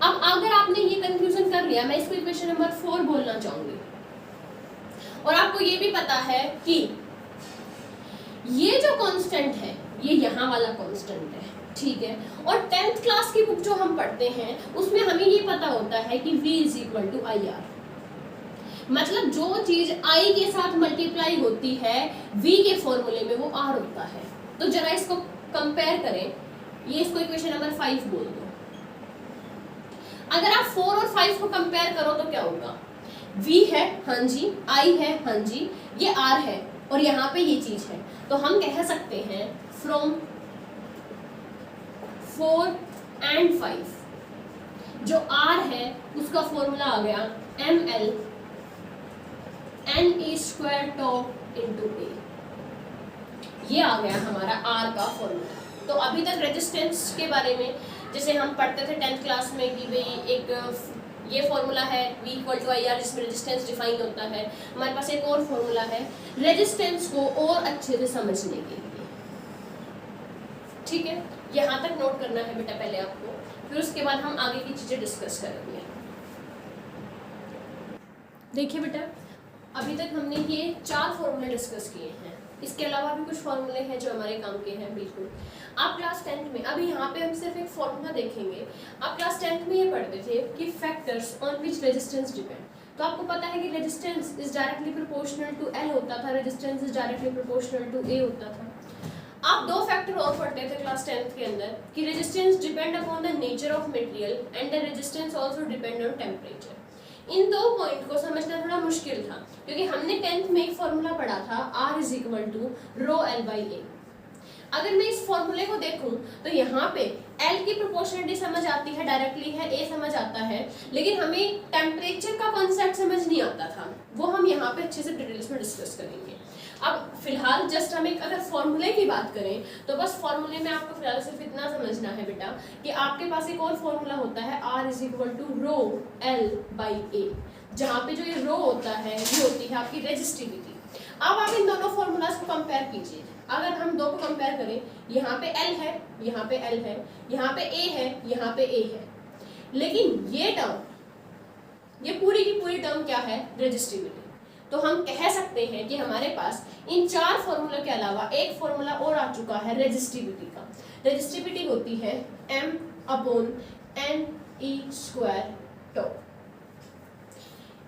अब अगर आपने ये कंक्लूजन कर लिया, मैं इसको इक्वेशन नंबर 4 बोलना चाहूंगी, और आपको ये भी पता है कि ये जो कांस्टेंट है ये यहाँ वाला कांस्टेंट है, ठीक है। और 10th क्लास की बुक जो हम पढ़ते हैं उसमें हमें ये पता होता है कि V is equal to IR, मतलब जो चीज I के साथ मल्टीप्लाई होती है V के फॉर्मूले में वो R होता है। तो जरा इसको कंपेयर करें, ये इसको इक्वेशन नंबर 5 बोल दो। अगर आप 4 और 5 को कंपेयर करो तो क्या होगा? V है, हाँ जी, I है, हाँ जी, ये R है और यहाँ पे ये चीज है, तो हम कह सकते हैं फ्रॉम 4 and 5 जो R है उसका फॉर्मूला आ गया ml NE square top into A, ये आ गया हमारा R का फॉर्मूला। तो अभी तक रेजिस्टेंस के बारे में जैसे हम पढ़ते थे 10th क्लास में कि भाई एक ये फॉर्मूला है V इक्वल टू IR जिसमें रेजिस्टेंस डिफाइन होता है, हमारे पास एक और फॉर्मूला है रेजिस्टेंस को और अच्छे से समझने के लिए, ठीक है। यहाँ तक नोट करना है बेटा पहले आपको, फिर उसके बाद हम आगे की चीजें डिस्कस करेंगे। देखिए बेटा, अभी तक हमने ये 4 फॉर्मूले डिस्कस किए हैं, इसके अलावा भी कुछ फॉर्मूले हैं जो हमारे काम के हैं। बिल्कुल आप क्लास 10th में, अभी यहाँ पे हम सिर्फ एक फॉर्मूला देखेंगे, आप क्लास 10th में ये पढ़ते थे कि factors on which resistance depend, तो आपको पता है कि resistance is directly proportional to L होता था, resistance is directly proportional to A होता था। आप 2 फैक्टर और पढ़ते थे क्लास 10th के अंदर कि resistance depend upon the nature of material and the resistance also depend on temperature. In 2 point को समझना थोड़ा मुश्किल था क्योंकि हमने 10th में एक फॉर्मूला पढ़ा था R is equal to rho L by A। अगर मैं इस फॉर्मूले को देखूं तो यहाँ पे L की प्रोपोर्शनलिटी समझ आती है, डायरेक्टली है, A समझ आता है, लेकिन हमें टेम्परेचर का कॉन्सेप्ट समझ नहीं आता था, वो हम यहाँ पे अच्छे से डिटेल्स में डिस्कस करेंगे। अब फिलहाल जस्ट हम एक अगर फॉर्मूले की बात करें तो बस फॉर्मूले में आपको फिलहाल सिर्फ इतना समझना है बेटा कि आपके पास एक और फॉर्मूला होता है R is equal to rho L by A, जहाँ पे जो ये रो होता है ये होती है आपकी रेजिस्टिविटी। अब आप इन दोनों फॉर्मूलाज को कंपेयर कीजिए, अगर हम 2 को कंपेयर करें, यहाँ पे L है, यहाँ पे L है, यहाँ पे A है, यहाँ पे A है, लेकिन ये टर्म, ये पूरी की पूरी टर्म क्या है? रेजिस्टिविटी। तो हम कह सकते हैं कि हमारे पास इन 4 फॉर्मूला के अलावा एक फॉर्मूला और आ चुका है रेजिस्टिविटी का। रेजिस्टिविटी होती है M upon NE square top.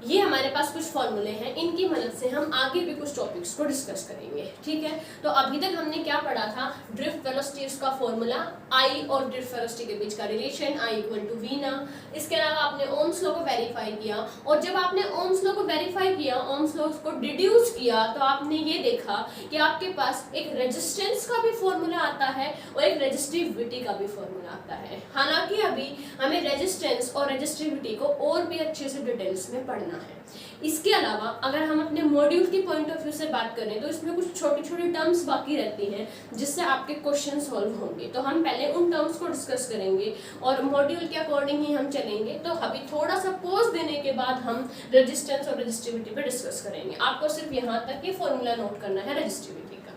ये हमारे पास कुछ फॉर्मूले हैं, इनकी मदद से हम आगे भी कुछ टॉपिक्स को डिस्कस करेंगे, ठीक है। तो अभी तक हमने क्या पढ़ा था? ड्रिफ्ट वेलोसिटीज का फॉर्मूला, I और ड्रिफ्ट वेलोसिटी के बीच का relation, I equal to V ना। इसके अलावा आपने ओम्स लॉ को वेरीफाई किया, और जब आपने ओम्स लॉ को वेरीफाई किया, ओम्स लॉ को डिड्यूस किया, तो आपने ये देखा कि आपके पास एक रेजिस्टेंस का भी फॉर्मूला आता है और एक रेजिस्टिविटी का भी फॉर्मूला आता है। हालांकि अभी हमें रेजिस्टेंस और रेजिस्टिविटी को और भी अच्छे से डिटेल्स में पढ़ना है। इसके अलावा अगर हम अपने मॉड्यूल की पॉइंट ऑफ व्यू से बात करें तो इसमें कुछ छोटी छोटी टर्म्स बाकी रहती हैं जिससे आपके क्वेश्चन सॉल्व होंगे, तो हम पहले उन टर्म्स को डिस्कस करेंगे और मॉड्यूल के अकॉर्डिंग ही हम चलेंगे। तो अभी थोड़ा सा पॉज देने के बाद हम रेजिस्टेंस और रेजिस्टिविटी पे डिस्कस करेंगे। आपको सिर्फ यहाँ तक ये फॉर्मूला नोट करना है रेजिस्टिविटी का।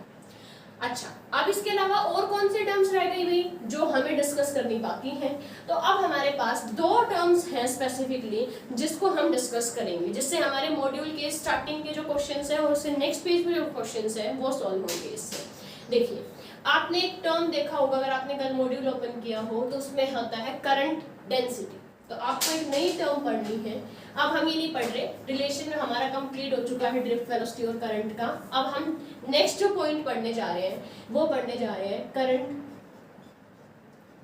अच्छा, अब इसके अलावा और कौन से टर्म्स रह गई भाई जो हमें डिस्कस करनी बाकी हैं? तो अब हमारे पास 2 टर्म्स हैं स्पेसिफिकली जिसको हम डिस्कस करेंगे, जिससे हमारे मॉड्यूल के स्टार्टिंग के जो क्वेश्चंस हैं और उससे नेक्स्ट पेज पे जो क्वेश्चंस हैं वो सॉल्व होंगे इससे। देखिए, आपने एक टर्म देखा होगा, अगर आपने कल मॉड्यूल ओपन किया हो तो उसमें होता है करंट डेंसिटी। तो आपको एक नई टर्म पढ़नी है, अब हम ये नहीं पढ़ रहे, रिलेशन में हमारा कंप्लीट हो चुका है ड्रिफ्ट वेलोसिटी और करंट का। अब हम नेक्स्ट जो पॉइंट पढ़ने जा रहे हैं वो पढ़ने जा रहे हैं करंट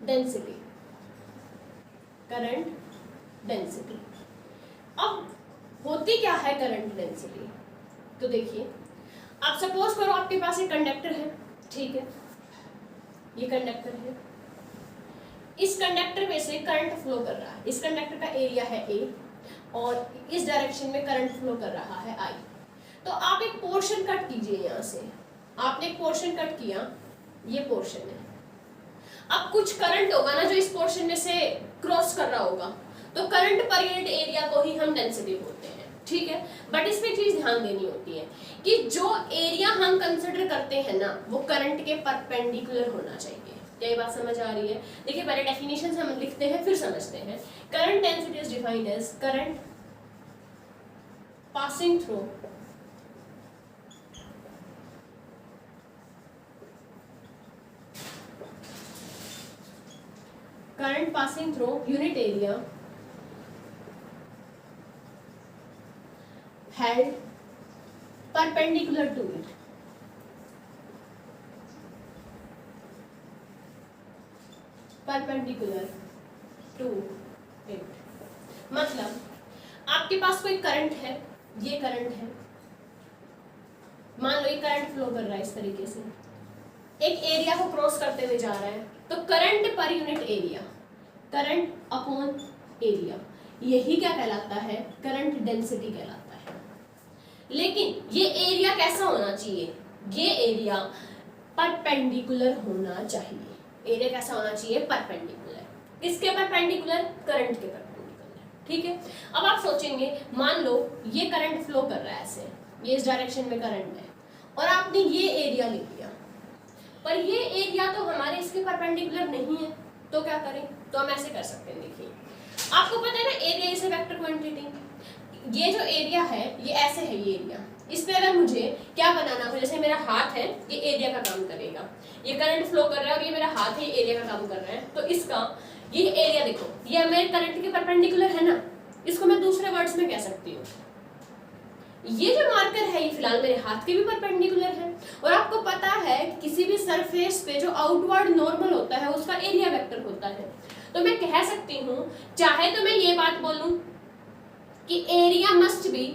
डेंसिटी। करंट डेंसिटी, अब होती क्या है करंट डेंसिटी? तो देखिए, आप सपोज करो आपके पास एक कंडक्टर है, ठीक है, ये कंडक्टर है, इस कंडक्टर में से करंट फ्लो कर रहा है, इस कंडक्टर का एरिया है ए और इस डायरेक्शन में करंट फ्लो कर रहा है आई। तो आप एक पोर्शन कट कीजिए, यहाँ से आपने एक पोर्शन कट किया, ये पोर्शन है, अब कुछ करंट होगा ना जो इस पोर्शन में से क्रॉस कर रहा होगा, तो करंट पर यूनिट एरिया को ही हम डेंसिटी बोलते हैं, ठीक है। बट इसमें चीज ध्यान देनी होती है कि जो एरिया हम कंसिडर करते हैं ना वो करंट के परपेंडिकुलर होना चाहिए। क्या ये बात समझ आ रही है? देखिए, पहले डेफिनेशन हम लिखते हैं फिर समझते हैं। Current density is defined as current passing through current passing through unit area held perpendicular to it. Perpendicular to it. मतलब आपके पास कोई करंट है, ये करंट है, मान लो ये करंट फ्लो कर रहा है इस तरीके से, एक एरिया को क्रॉस करते हुए जा रहा है, तो current per unit area, current upon area, यही क्या कहलाता है? करंट डेंसिटी कहलाता है। लेकिन ये एरिया कैसा होना चाहिए? ये एरिया परपेंडिकुलर होना चाहिए। एरिया कैसा होना चाहिए? परपेंडिकुलर। किसके परपेंडिकुलर? करंट के परपेंडिकुलर, ठीक है। अब आप सोचेंगे, मान लो ये करंट फ्लो कर रहा है ऐसे, ये इस डायरेक्शन में करंट है और आपने ये एरिया ले लिया, पर ये एरिया तो हमारे इसके परपेंडिकुलर नहीं है, तो क्या करें? तो हम ऐसे कर सकते हैं। देखिए, आपको पता है ना area is a vector quantity, ये जो एरिया है ये ऐसे है, ये एरिया, इस पे अगर मुझे क्या बनाना हो, जैसे मेरा हाथ है, ये एरिया का काम करेगा, ये करंट फ्लो कर रहा है और ये मेरा हाथ है, ये एरिया का काम कर रहा है, तो इसका ये एरिया देखो, ये मेरे करंट के परपेंडिकुलर है ना, इसको मैं दूसरे वर्ड्स में कह सकती हूँ, ये जो मार्कर है ये फिलहाल मेरे हाथ के भी परपेंडिकुलर है। और आपको पता है कि किसी भी सरफेस पे जो आउटवर्ड नॉर्मल होता है उसका एरिया वेक्टर होता है, तो मैं कह सकती हूँ, चाहे तो मैं ये बात बोलूं कि area must be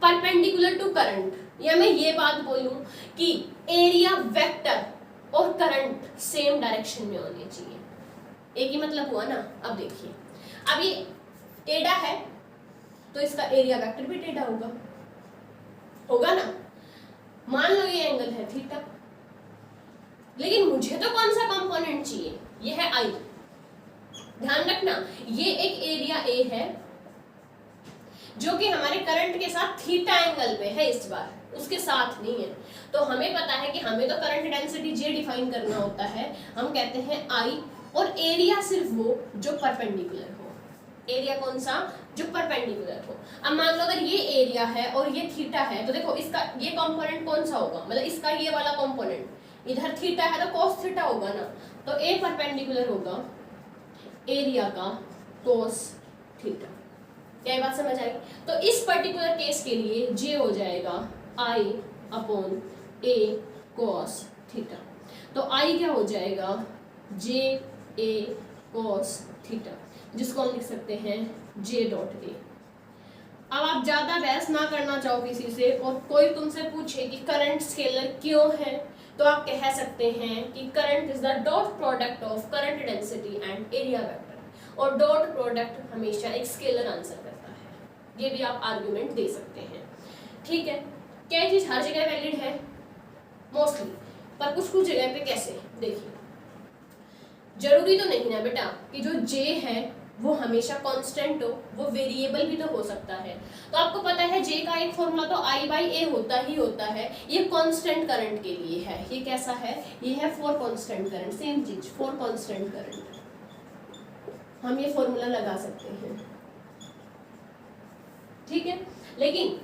perpendicular to current, या मैं ये बात बोलूं कि एरिया वेक्टर और करंट सेम डायरेक्शन में होने चाहिए। एक ही मतलब हुआ ना। अब देखिए, अब ये टेढ़ा है तो इसका एरिया वेक्टर भी टेढ़ा होगा ना। मान लो ये एंगल है थीटा, लेकिन मुझे तो कौन सा कंपोनेंट चाहिए? ये है आई। ध्यान रखना, ये एक एरिया ए है जो कि हमारे करंट के साथ थीटा एंगल पे है, इस बार उसके साथ नहीं है। तो हमें पता है कि हमें तो करंट डेंसिटी जे डिफाइन करना होता है, हम कहते हैं आई, और एरिया सिर्फ वो जो परपेंडिकुलर हो। एरिया कौन सा? जो परपेंडिकुलर हो। अब मान लो अगर ये एरिया है और ये थीटा है, तो देखो इसका ये कंपोनेंट कौन सा होगा? मतलब इसका ये वाला कंपोनेंट, इधर थीटा है तो cos थीटा होगा ना, तो ए परपेंडिकुलर होगा एरिया का cos थीटा। क्या ये बात समझ आई? तो इस पर्टिकुलर केस के लिए जे हो जाएगा आई अपॉन ए cos थीटा। तो आई क्या हो जाएगा? जे ए cos थीटा, जिसको हम लिख सकते हैं जे डॉट ए। अब आप ज्यादा बहस ना करना चाहो किसी से और कोई तुमसे पूछे कि करंट स्केलर क्यों है, तो आप कह सकते हैं कि current is the dot product of current density and area vector, और डॉट प्रोडक्ट हमेशा एक स्केलर आंसर करता है। ये भी आप आर्गुमेंट दे सकते हैं, ठीक है। क्या ये चीज हर जगह वैलिड है? मोस्टली, पर कुछ कुछ जगह पे कैसे? देखिए, जरूरी तो नहीं ना बेटा कि जो जे है वो हमेशा कांस्टेंट हो, वो वेरिएबल भी तो हो सकता है। तो आपको पता है जे का एक फॉर्मूला तो आई बाई ए होता ही होता है। ये कांस्टेंट करंट के लिए है। ये कैसा है? ये है फॉर कांस्टेंट करंट, सेम चीज फॉर कांस्टेंट करंट, हम ये फॉर्मूला लगा सकते हैं, ठीक है। लेकिन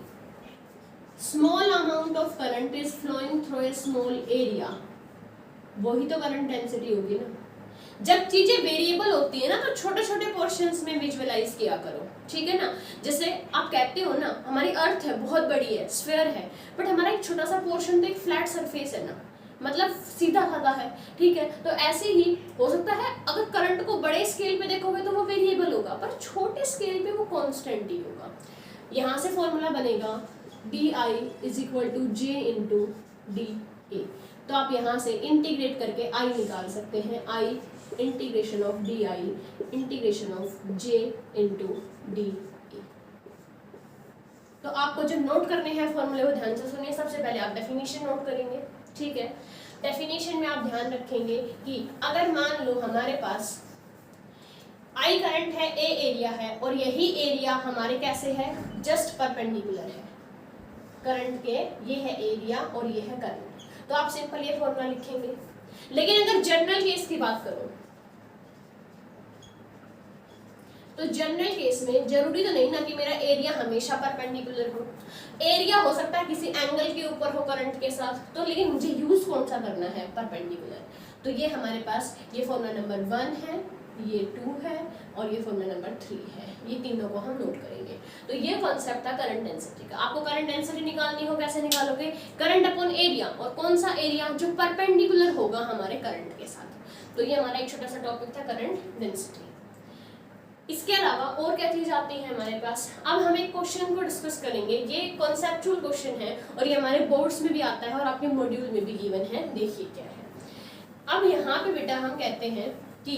small amount of current is flowing through a small area, वही तो करंट डेंसिटी होगी ना। जब चीजें वेरिएबल होती है ना तो छोटे छोटे पोर्शंस में विजुअलाइज किया करो, ठीक है ना। जैसे आप कहते हो ना, हमारी अर्थ है, बहुत बड़ी है, स्फीयर है, बट हमारा एक छोटा सा पोर्शन तो एक फ्लैट सरफेस है ना, मतलब सीधा साधा है, ठीक है। तो ऐसे ही हो सकता है अगर करंट को बड़े स्केल पे देखोगे तो वो वेरिएबल होगा, पर छोटे स्केल पे वो कांस्टेंट ही होगा। यहाँ से फॉर्मूला बनेगा di is equal to J into D A. तो आप यहाँ से इंटीग्रेट करके i निकाल सकते हैं, i integration of di integration of j into D A. तो आपको जो नोट करने हैं फॉर्मूले वो ध्यान से सुनिए। सबसे पहले आप डेफिनेशन नोट करेंगे, ठीक है। डेफिनेशन में आप ध्यान रखेंगे कि अगर मान लो हमारे पास I करंट है, A एरिया है, और यही एरिया हमारे कैसे है, जस्ट परपेंडिकुलर है करंट के, ये है एरिया और ये है करंट। तो आप सिंपल ये फॉर्मूला लिखेंगे। लेकिन अगर जनरल केस की बात करो तो जनरल केस में जरूरी तो नहीं ना कि मेरा एरिया हमेशा परपेंडिकुलर हो, एरिया हो सकता है किसी एंगल के ऊपर हो करंट के साथ, तो लेकिन मुझे यूज कौन सा करना है, परपेंडिकुलर। तो ये हमारे पास ये फॉर्मूला नंबर 1 है, ये 2 है और ये फॉर्मूला नंबर 3 है। ये तीनों को हम नोट करेंगे। तो ये कॉन्सेप्ट था करंट डेंसिटी का। आपको करंट डेंसिटी निकालनी हो, कैसे निकालोगे, करंट अपॉन एरिया, और कौन सा एरिया, जो परपेंडिकुलर होगा हमारे करंट के साथ। तो ये हमारा एक छोटा सा टॉपिक था करंट डेंसिटी। इसके अलावा और क्या चीज आती है हमारे पास, अब हम एक क्वेश्चन को डिस्कस करेंगे। ये कॉन्सेप्चुअल क्वेश्चन है और ये हमारे बोर्ड्स में भी आता है और आपके मॉड्यूल में भी गिवन है। देखिए क्या है। अब यहाँ पे बेटा हम कहते हैं कि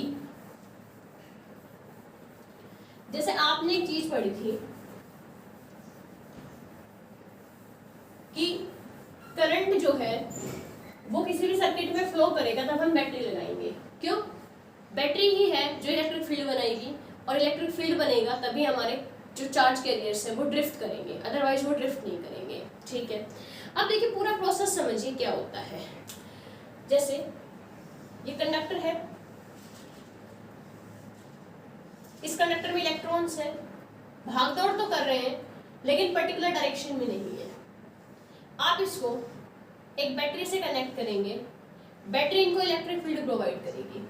जैसे आपने एक चीज पढ़ी थी कि करंट जो है वो किसी भी सर्किट में फ्लो करेगा तब हम बैटरी लगाएंगे। क्यों? बैटरी ही है जो इलेक्ट्रिक फील्ड बनाएगी, और इलेक्ट्रिक फील्ड बनेगा तभी हमारे जो चार्ज कैरियर्स है वो ड्रिफ्ट करेंगे, अदरवाइज वो ड्रिफ्ट नहीं करेंगे, ठीक है। अब देखिए पूरा प्रोसेस समझिए क्या होता है। जैसे ये कंडक्टर है, इस कंडक्टर में इलेक्ट्रॉन्स है, भागदौड़ तो कर रहे हैं लेकिन पर्टिकुलर डायरेक्शन में नहीं है। आप इसको एक बैटरी से कनेक्ट करेंगे, बैटरी इनको इलेक्ट्रिक फील्ड प्रोवाइड करेगी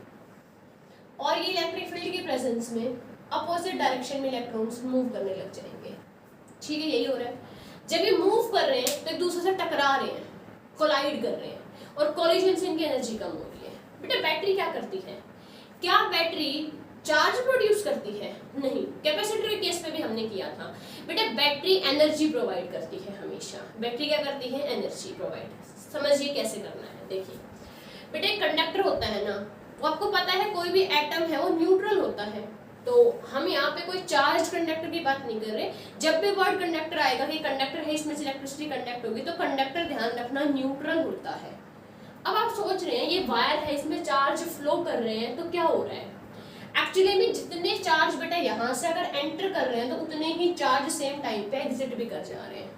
और ये इलेक्ट्रिक फील्ड की प्रेजेंस में अपोजिट डायरेक्शन में इलेक्ट्रॉन्स मूव करने लग जाएंगे, ठीक है। यही हो रहा है। जब ये मूव कर रहे हैं तो एक दूसरे से टकरा रहे हैं, कोलाइड कर रहे हैं, और कोलिजन से इनकी एनर्जी कम हो रही है। बेटा बैटरी क्या करती है? क्या बैटरी चार्ज प्रोड्यूस करती है? नहीं। कैपेसिटर के केस पे भी हमने किया था। बेटा बैटरी एनर्जी प्रोवाइड करती है हमेशा। बैटरी क्या करती है? Energy provide. समझिए कैसे करना है। देखिए बेटा एक कंडक्टर होता है ना, वो आपको पता है कोई भी एटम है वो न्यूट्रल होता है। तो हम यहाँ पे कोई चार्ज कंडक्टर की बात नहीं कर रहे। जब भी वर्ड कंडक्टर आएगा कि कंडक्टर है, इसमें से इलेक्ट्रिसिटी कंडक्ट होगी, तो कंडक्टर ध्यान रखना न्यूट्रल होता है। अब आप सोच रहे हैं ये वायर है, इसमें चार्ज फ्लो कर रहे हैं, तो क्या हो रहा है? एक्चुअली में जितने चार्ज बेटा यहाँ से अगर एंटर कर रहे हैं तो उतने ही चार्ज सेम टाइम पे एग्जिट भी कर जा रहे हैं।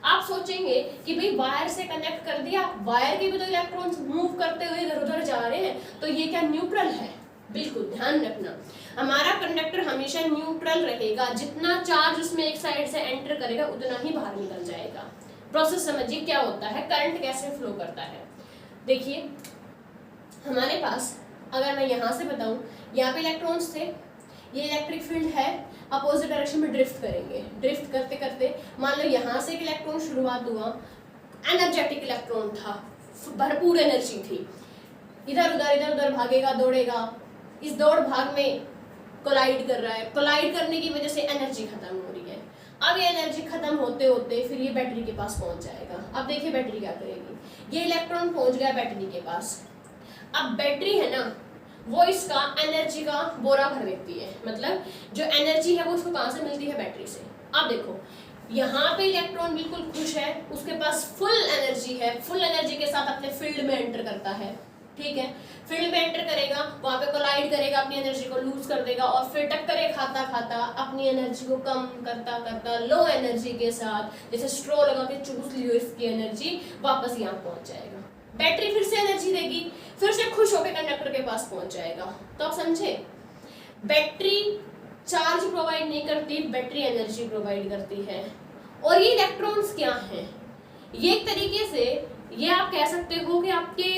आप सोचेंगे कि भाई वायर से कनेक्ट कर दिया, वायर के भी तो इलेक्ट्रॉन्स मूव करते हुए इधर उधर जा रहे हैं, तो ये क्या न्यूट्रल है? बिल्कुल ध्यान रखना, हमारा कंडक्टर हमेशा न्यूट्रल रहेगा। जितना चार्ज उसमें एक साइड से एंटर करेगा उतना ही बाहर निकल जाएगा। प्रोसेस समझिए क्या होता है, करंट कैसे फ्लो करता है। देखिए हमारे पास अगर मैं यहाँ से बताऊँ, यहाँ पे इलेक्ट्रॉन्स थे, ये इलेक्ट्रिक फील्ड है, अपोजिट डायरेक्शन में ड्रिफ्ट करेंगे। ड्रिफ्ट करते करते मान लो यहाँ से एक इलेक्ट्रॉन शुरुआत हुआ, एनर्जेटिक इलेक्ट्रॉन था, भरपूर एनर्जी थी, इधर उधर भागेगा, दौड़ेगा, इस दौड़ भाग में कोलाइड कर रहा है, कोलाइड करने की वजह से एनर्जी खत्म हो रही है। अब ये एनर्जी खत्म होते होते फिर ये बैटरी के पास पहुंच जाएगा। अब देखिए बैटरी क्या करेगी, ये इलेक्ट्रॉन पहुंच गया बैटरी के पास। अब बैटरी है ना, वो इसका एनर्जी का बोरा भर देती है, मतलब जो एनर्जी है वो उसको कहाँ से मिलती है? बैटरी से। अब देखो यहाँ पे इलेक्ट्रॉन बिल्कुल खुश है, उसके पास फुल एनर्जी है, फुल एनर्जी के साथ अपने फील्ड में एंटर करता है, ठीक है। फील्ड में एंटर करेगा, वहां पे कोलाइड करेगा, अपनी एनर्जी को लूज कर देगा और फिर टक्करे खाता खाता अपनी एनर्जी को कम करता करता लो एनर्जी के साथ जैसे स्ट्रॉ लगा के चूस लियो इसकी एनर्जी, वापस यहाँ पहुंच जाएगा। बैटरी फिर से एनर्जी देगी, फिर से खुश होकर कंडक्टर के पास पहुंच जाएगा। तो आप समझे, बैटरी चार्ज प्रोवाइड नहीं करती, बैटरी एनर्जी प्रोवाइड करती है। और ये इलेक्ट्रॉन्स क्या हैं? ये एक तरीके से ये आप कह सकते हो कि आपके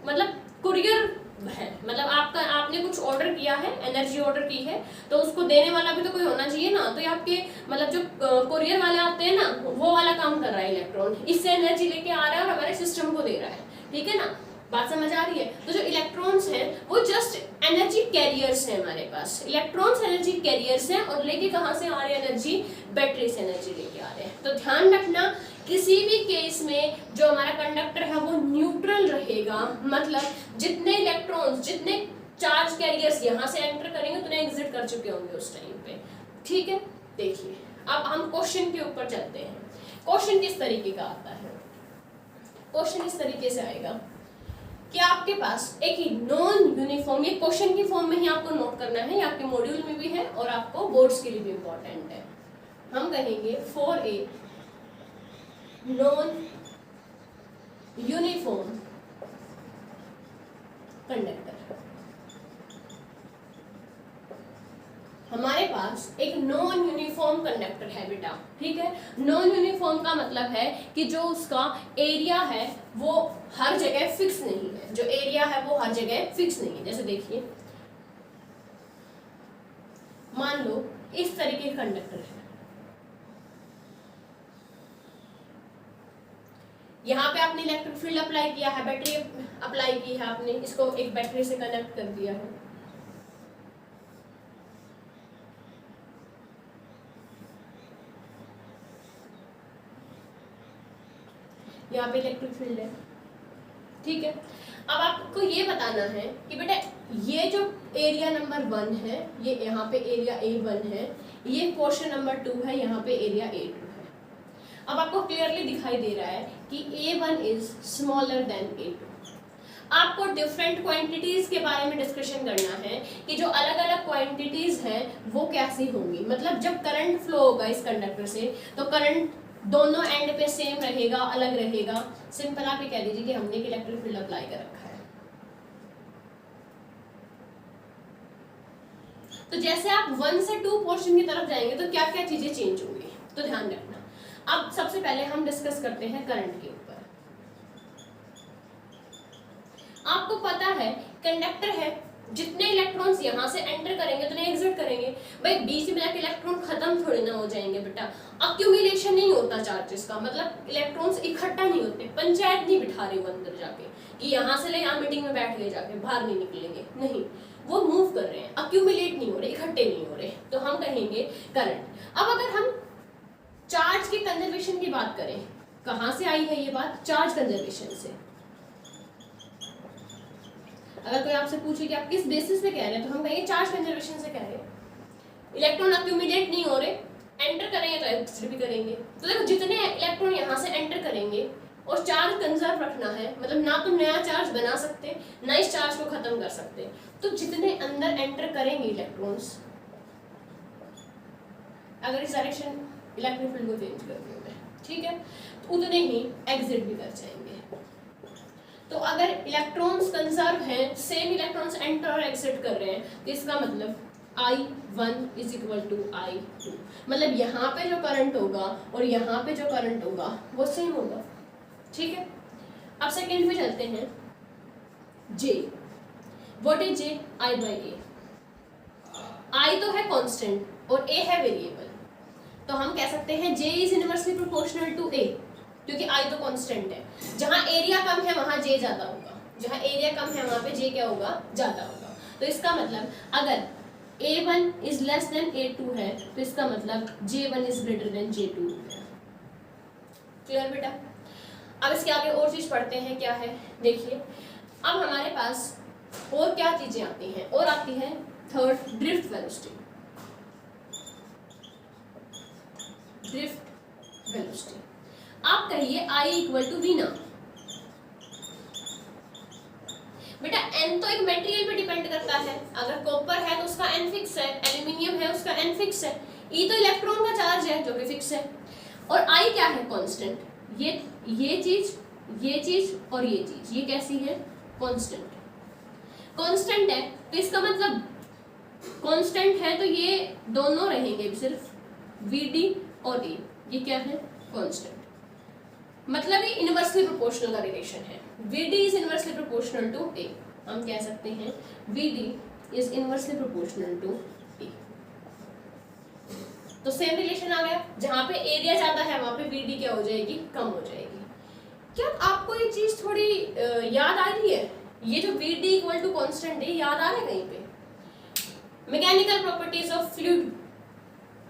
मतलब कुरियर है, मतलब आपने कुछ ऑर्डर किया है, एनर्जी ऑर्डर की है, तो उसको देने वाला भी तो कोई होना चाहिए ना। तो ये आपके मतलब जो कुरियर वाले आते हैं ना, वो वाला काम कर रहा है इलेक्ट्रॉन, इससे एनर्जी लेके आ रहा है और हमारे सिस्टम को दे रहा है, ठीक है ना। बात समझ आ रही है? तो जो इलेक्ट्रॉन्स हैं वो जस्ट एनर्जी कैरियर्स हैं हमारे पास, इलेक्ट्रॉन्स एनर्जी कैरियर्स हैं और लेके कहाँ से आ रहे हैं एनर्जी, बैटरी से एनर्जी लेके आ रहे हैं। तो ध्यान रखना किसी भी केस में जो हमारा कंडक्टर है वो न्यूट्रल रहेगा, मतलब जितने इलेक्ट्रॉन्स जितने चार्ज कैरियर्स यहाँ से एंटर करेंगे उतने एग्जिट कर चुके होंगे उस टाइम पे। ठीक है, देखिए अब हम क्वेश्चन के ऊपर चलते हैं। क्वेश्चन किस तरीके का आता है, क्वेश्चन इस तरीके से आएगा कि आपके पास एक ही नॉन यूनिफॉर्म, ये क्वेश्चन की फॉर्म में ही आपको नोट करना है, ये आपके मॉड्यूल में भी है और आपको बोर्ड्स के लिए भी इंपॉर्टेंट है। हम कहेंगे for a non uniform conductor, हमारे पास एक नॉन यूनिफॉर्म कंडक्टर है बेटा। ठीक है, नॉन यूनिफॉर्म का मतलब है कि जो उसका एरिया है वो हर जगह फिक्स नहीं है, जो एरिया है वो हर जगह फिक्स नहीं है। जैसे देखिए मान लो इस तरीके का कंडक्टर है, यहाँ पे आपने इलेक्ट्रिक फील्ड अप्लाई किया है, बैटरी अप्लाई की है आपने, इसको एक बैटरी से कनेक्ट कर दिया है। यहाँ पे इलेक्ट्रिक फील्ड है। ठीक है, अब आपको ये बताना है कि बेटा ये जो एरिया नंबर 1 है, ये यहाँ पे एरिया A1 है, ये पोर्शन नंबर 2 है, यहाँ पे एरिया A2 है। अब आपको क्लियरली दिखाई दे रहा है कि A1 is smaller than A2। आपको डिफरेंट क्वांटिटीज के बारे में डिस्कशन करना है कि जो अलग अलग क्वांटिटीज हैं वो कैसी होंगी, मतलब जब करंट फ्लो होगा इस कंडक्टर से तो करंट दोनों एंड पे सेम रहेगा, अलग रहेगा। सिंपल आप ये कह दीजिए कि हमने एक इलेक्ट्रिक फील्ड अप्लाई कर रखा है। तो जैसे आप 1 से 2 पोर्शन की तरफ जाएंगे तो क्या क्या चीजें चेंज होंगी, तो ध्यान रखना। अब सबसे पहले हम डिस्कस करते हैं करंट के ऊपर। आपको पता है कंडक्टर है, जितने इलेक्ट्रॉन्स यहाँ से एंटर करेंगे उतने एग्जिट करेंगे। भाई बीच में जाके इलेक्ट्रॉन खत्म थोड़ी ना हो जाएंगे बेटा, अक्यूमुलेशन नहीं होता चार्जेस का, मतलब इलेक्ट्रॉन्स इकट्ठा नहीं होते, पंचायत नहीं बिठा रहे वो अंदर जाके कि यहाँ से ले यहाँ मीटिंग में बैठ गए जाके बाहर नहीं निकलेंगे, नहीं, वो मूव कर रहे हैं, अक्यूमुलेट नहीं हो रहे, इकट्ठे नहीं हो रहे, तो हम कहेंगे करंट। अब अगर हम चार्ज के कंजर्वेशन की बात करें, कहाँ से आई है ये बात, चार्ज कंजर्वेशन से। अगर कोई आपसे पूछे कि आप किस बेसिस पे कह रहे हैं, तो हम कहेंगे चार्ज कंजर्वेशन से कह रहे हैं। इलेक्ट्रॉन अक्यूमुलेट नहीं हो रहे, एंटर करेंगे तो एग्जिट भी करेंगे। तो देखो जितने इलेक्ट्रॉन यहाँ से एंटर करेंगे और चार्ज कंजर्व रखना है, मतलब ना तुम नया चार्ज बना सकते ना इस चार्ज को खत्म कर सकते, तो जितने अंदर एंटर करेंगे इलेक्ट्रॉन्स, अगर इस डायरेक्शन इलेक्ट्रिक फील्ड को चेंज कर दूं मैं, ठीक है, तो उतने ही एग्जिट भी कर जाएंगे। तो अगर इलेक्ट्रॉन्स कंजर्व हैं, सेम इलेक्ट्रॉन्स एंटर और एग्जिट कर रहे हैं, तो इसका मतलब I1 is equal to I2, मतलब यहाँ पे जो करंट होगा और यहाँ पे जो करंट होगा वो सेम होगा। ठीक है, अब सेकेंड में चलते हैं। J, what is J? I by A। I तो है कांस्टेंट और A है वेरिएबल, तो हम कह सकते हैं J is inversely proportional to A, क्योंकि I तो कांस्टेंट है। जहाँ एरिया कम है वहाँ J ज्यादा होगा, जहाँ एरिया कम है वहाँ पे J क्या होगा, ज्यादा होगा। तो इसका मतलब अगर A1 is less then A2 है तो इसका मतलब J1 is greater than J2 है। क्लियर बेटा? अब इसके आगे और चीज पढ़ते हैं, क्या है देखिए। अब हमारे पास और क्या चीजें आती हैं, और आती है third drift velocity. Drift velocity आप कहिए I इक्वल टू V ना। बेटा n तो एक मटेरियल पे डिपेंड करता है, अगर कॉपर है तो उसका n फिक्स है, एल्यूमिनियम है उसका n फिक्स है, E तो इलेक्ट्रॉन का चार्ज है जो कि फिक्स है, और I क्या है, कांस्टेंट। ये चीज और ये चीज, ये कैसी है, कांस्टेंट। कांस्टेंट है तो इसका मतलब कांस्टेंट है तो ये दोनों रहेंगे सिर्फ VD और A, ये क्या है, कांस्टेंट। मतलब ये इनवर्सली प्रोपोर्शनल का रिलेशन है, VD is inversely proportional to A। हम कह सकते हैं VD is inversely proportional to A। तो सेम रिलेशन आ गया, जहां पे एरिया ज्यादा है वहां पे VD क्या हो जाएगी, कम हो जाएगी। क्या आपको ये चीज थोड़ी याद आ रही है ये जो V D equal to constant है, याद आ रहा है कहीं पे? मैकेनिकल प्रॉपर्टीज ऑफ फ्लूइड,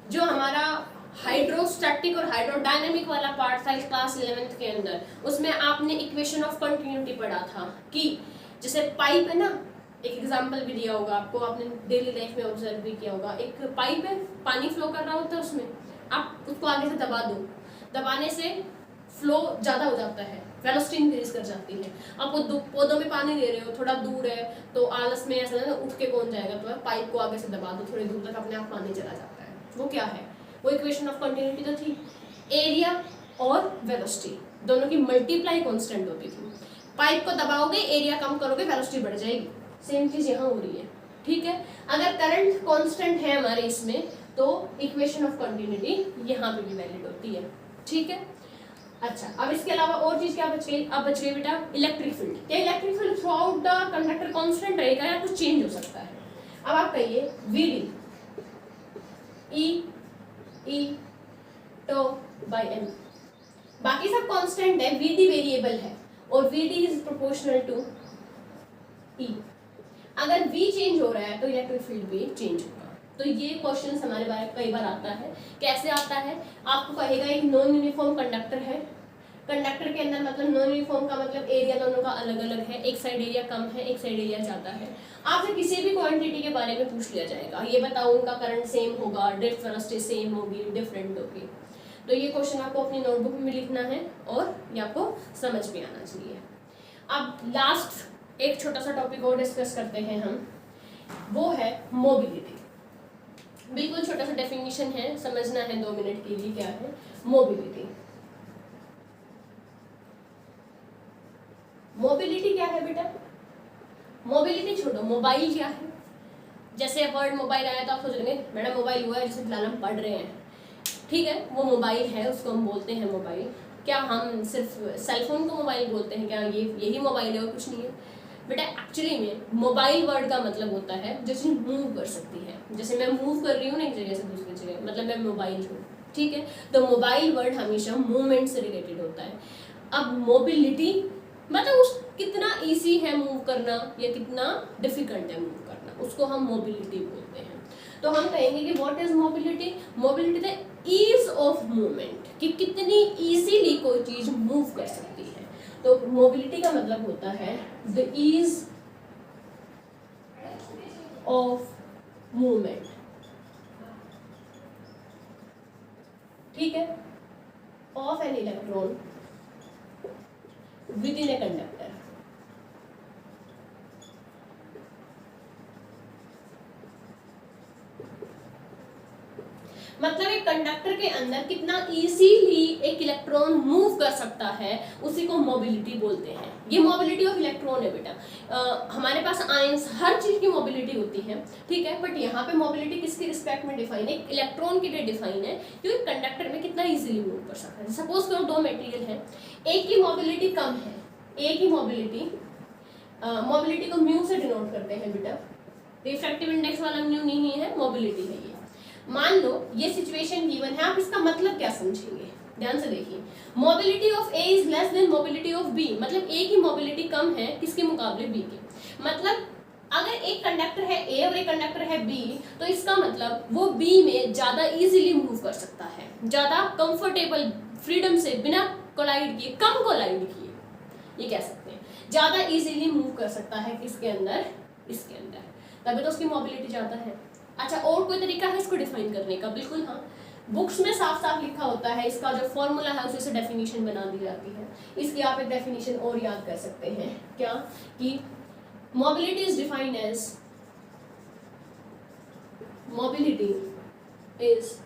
जो हमारा हाइड्रोस्टैटिक और हाइड्रोडायनेमिक वाला पार्ट था क्लास 11th के अंदर, उसमें आपने इक्वेशन ऑफ कंटिन्यूटी पढ़ा था कि जैसे पाइप है ना, एक एग्जांपल भी दिया होगा आपको, आपने डेली लाइफ में ऑब्जर्व भी किया होगा। एक पाइप है, पानी फ्लो कर रहा होता है, उसमें आप उसको आगे से दबा दो, दबाने से फ्लो ज़्यादा हो जाता है, वेलोसिटी इंक्रीज कर जाती है। आप पौधों में पानी दे रहे हो, थोड़ा दूर है तो आलस में ऐसा ना उठ के कौन जाएगा, तो पाइप को आगे से दबा दो, थोड़ी दूर तक अपने आप पानी चला जाता है। वो क्या है? वो इक्वेशन ऑफ कंटिन्यूटी तो थी। एरिया और वेलोसिटी दोनों की मल्टीप्लाई कांस्टेंट होती थी। पाइप को दबाओगे, एरिया कम करोगे, वेलोसिटी बढ़ जाएगी। सेम चीज यहाँ हो रही है, ठीक है। अगर करंट कांस्टेंट है हमारे इसमें, तो इक्वेशन ऑफ कंटिन्यूटी यहाँ पे भी वैलिड होती है, ठीक है। अच्छा, अब इसके अलावा और चीज क्या बच गई? अब बच गई बेटा इलेक्ट्रिक फील्ड। क्या electric field through out the conductor constant रहेगा या कुछ चेंज हो सकता है? अब आप कहिए V D E tau by M, बाकी सब कांस्टेंट है, वी डी वेरिएबल है और V D is proportional to E. अगर v चेंज हो रहा है तो इलेक्ट्रिक फील्ड भी चेंज होगा। तो ये क्वेश्चन हमारे बारे में कई बार आता है। कैसे आता है? आपको कहेगा एक नॉन यूनिफॉर्म कंडक्टर है, कंडक्टर के अंदर मतलब नॉन यूनिफॉर्म का मतलब एरिया दोनों का अलग अलग है, एक साइड एरिया कम है, एक साइड एरिया ज़्यादा है। आपसे किसी भी क्वांटिटी के बारे में पूछ लिया जाएगा, ये बताओ उनका करंट सेम होगा, ड्रिफ्ट वेलोसिटी सेम होगी, डिफरेंट होगी। तो ये क्वेश्चन आपको अपनी नोटबुक में लिखना है और ये आपको समझ में आना चाहिए। अब लास्ट एक छोटा सा टॉपिक और डिस्कस करते हैं हम, वो है मोबिलिटी। बिल्कुल छोटा सा डेफिनेशन है, समझना है 2 मिनट के लिए। क्या है मोबिलिटी? मोबिलिटी क्या है बेटा? मोबिलिटी छोड़ो, मोबाइल क्या है? जैसे वर्ड मोबाइल आया तो आप सोच रहे मैडम मोबाइल हुआ है जैसे फिलहाल हम पढ़ रहे हैं, ठीक है, वो मोबाइल है, उसको हम बोलते हैं मोबाइल। क्या हम सिर्फ सेलफोन को मोबाइल बोलते हैं? क्या ये यही मोबाइल है और कुछ नहीं है? बेटा एक्चुअली में मोबाइल वर्ड का मतलब होता है जो चीज मूव कर सकती है। जैसे मैं मूव कर रही हूँ ना एक जगह से दूसरी जगह, मतलब मैं मोबाइल हूँ, ठीक है। तो मोबाइल वर्ड हमेशा मूवमेंट से रिलेटेड होता है। अब मोबिलिटी मतलब उस कितना इजी है मूव करना या कितना डिफिकल्ट है मूव करना, उसको हम मोबिलिटी बोलते हैं। तो हम कहेंगे कि what is mobility? Mobility the ease of movement, कि कितनी इजीली कोई चीज मूव कर सकती है। तो मोबिलिटी का मतलब होता है द ईज ऑफ मूवमेंट, ठीक है, of an electron with in a conductor. मतलब एक कंडक्टर के अंदर कितना इजीली एक इलेक्ट्रॉन मूव कर सकता है, उसी को मोबिलिटी बोलते हैं। ये मोबिलिटी ऑफ इलेक्ट्रॉन है बेटा। हमारे पास आयंस, हर चीज की मोबिलिटी होती है, ठीक है, बट यहाँ पे मोबिलिटी किसके रिस्पेक्ट में डिफाइन है? इलेक्ट्रॉन के लिए डिफाइन है, क्योंकि कंडक्टर में कितना इजीली मूव कर सकता है। सपोज करो 2 मटेरियल है, एक की मोबिलिटी कम है, एक की मोबिलिटी को म्यू से डिनोट करते हैं बेटा। रिफ्रैक्टिव इंडेक्स वाला म्यू नहीं है, मोबिलिटी है ये। मान लो ये सिचुएशन गिवन है, आप इसका मतलब क्या समझेंगे? ध्यान से देखिए, mobility of A is less than mobility of B, मतलब ए की मोबिलिटी कम है किसके मुकाबले? बी के। मतलब अगर एक कंडक्टर है ए और एक कंडक्टर है बी, तो इसका मतलब वो बी में ज्यादा इजीली मूव कर सकता है, ज्यादा कंफर्टेबल फ्रीडम से, बिना कोलाइड किए, कम कोलाइड किए, ये कह सकते हैं, ज्यादा इजीली मूव कर सकता है किसके अंदर? इसके अंदर, तभी तो उसकी मोबिलिटी ज्यादा है। अच्छा, और कोई तरीका है इसको डिफाइन करने का? बिल्कुल हाँ, बुक्स में साफ साफ लिखा होता है, इसका जो फॉर्मूला है उसी से डेफिनेशन बना दी जाती है। इसकी आप एक डेफिनेशन और याद कर सकते हैं, क्या? कि mobility is defined as, mobility is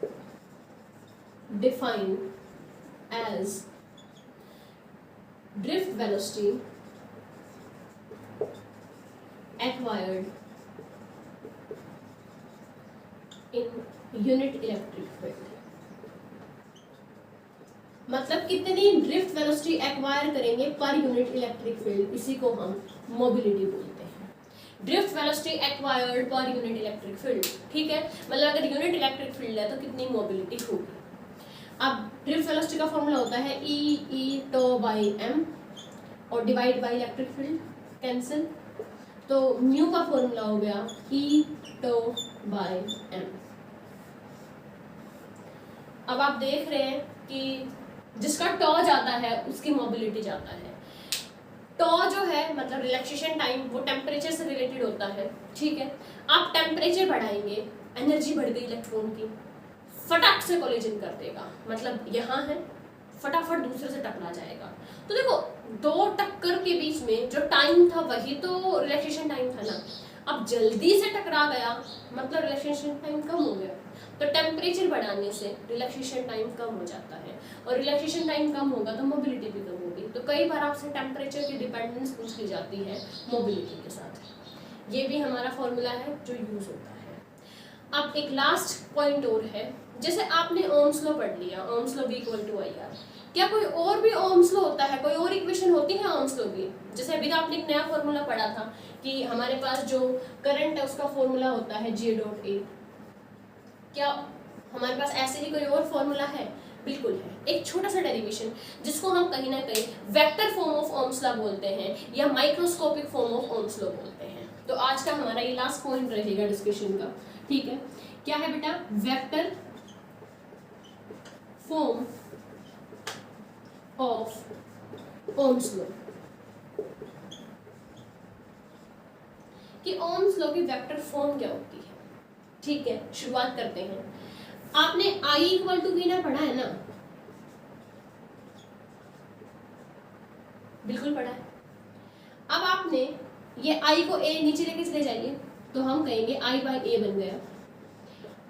defined as drift velocity acquired in unit electric field। मतलब कितनी ड्रिफ्ट वेलोसिटी एक्वायर करेंगे पर यूनिट इलेक्ट्रिक फील्ड, इसी को हम मोबिलिटी बोलते हैं। Drift velocity acquired per unit electric field, ठीक है, मतलब अगर यूनिट इलेक्ट्रिक फील्ड है तो कितनी मोबिलिटी होगी। अब ड्रिफ्ट वेलोसिटी का फॉर्मूला होता है ई टो बाई एम और divide by electric field. Cancel, तो म्यू का फॉर्मूला हो गया ई टो बाय एम। अब आप देख रहे हैं कि जिसका टॉ जाता है उसकी मोबिलिटी जाता है। टॉ जो है मतलब रिलैक्सेशन टाइम, वो टेम्परेचर से रिलेटेड होता है, ठीक है। आप टेम्परेचर बढ़ाएंगे, एनर्जी बढ़ गई इलेक्ट्रॉन की, फटाक से कोलिजन कर देगा, मतलब यहाँ है फटाफट दूसरे से टकरा जाएगा। तो देखो दो टक्कर के बीच में जो टाइम था वही तो रिलैक्सेशन टाइम था ना। अब जल्दी से टकरा गया मतलब रिलैक्सेशन टाइम कम हो गया। तो टेम्परेचर बढ़ाने से रिलैक्सेशन टाइम कम हो जाता है, और रिलैक्सेशन टाइम कम होगा तो मोबिलिटी भी कम होगी। तो कई बार आपसे टेम्परेचर की डिपेंडेंस पूछ ली जाती है मोबिलिटी के साथ। ये भी हमारा फॉर्मूला है जो यूज होता है। अब एक लास्ट पॉइंट और है, जैसे आपने ओम्स लॉ पढ़ लिया, Ohm's law equal to IR, क्या कोई और भी ओम्स लॉ होता है, कोई और इक्वेशन होती है ओम्स लॉ की? जैसे अभी तो आपने एक नया फॉर्मूला पढ़ा था कि हमारे पास जो करंट है उसका फॉर्मूला होता है J.A। क्या हमारे पास ऐसे ही कोई और फॉर्मूला है? बिल्कुल है। एक छोटा सा डेरिवेशन जिसको हम कहीं ना कहीं vector form of Ohm's law बोलते हैं या microscopic form of Ohm's law बोलते हैं। तो आज का हमारा ये लास्ट पॉइंट रहेगा डिस्कशन का, ठीक है। क्या है बेटा? Vector form of Ohm's law, कि ओम्स लॉ की वेक्टर फॉर्म क्या होती है, ठीक है। शुरुआत करते हैं। आपने I इक्वल टू V ना पढ़ा है ना? बिल्कुल पढ़ा है। अब आपने ये I को A नीचे लेके चले जाइए, तो हम कहेंगे I बाई A बन गया,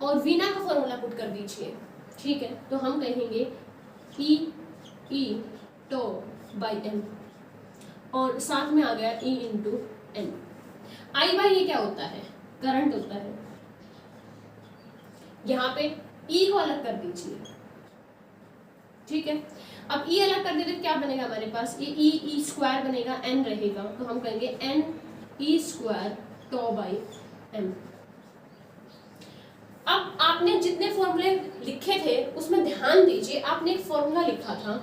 और वीना का फॉर्मूला पुट कर दीजिए, ठीक है। तो हम कहेंगे E टो बाई M, और साथ में आ गया E into N। I by ये क्या होता है? करंट होता है। यहाँ पे E को अलग कर दीजिए, ठीक है। अब E अलग कर देते तो क्या बनेगा हमारे पास? ये E स्क्वायर बनेगा, N रहेगा, तो हम कहेंगे N E square tau by M। अब आपने जितने फॉर्मूले लिखे थे उसमें ध्यान दीजिए। आपने एक फॉर्मूला लिखा था,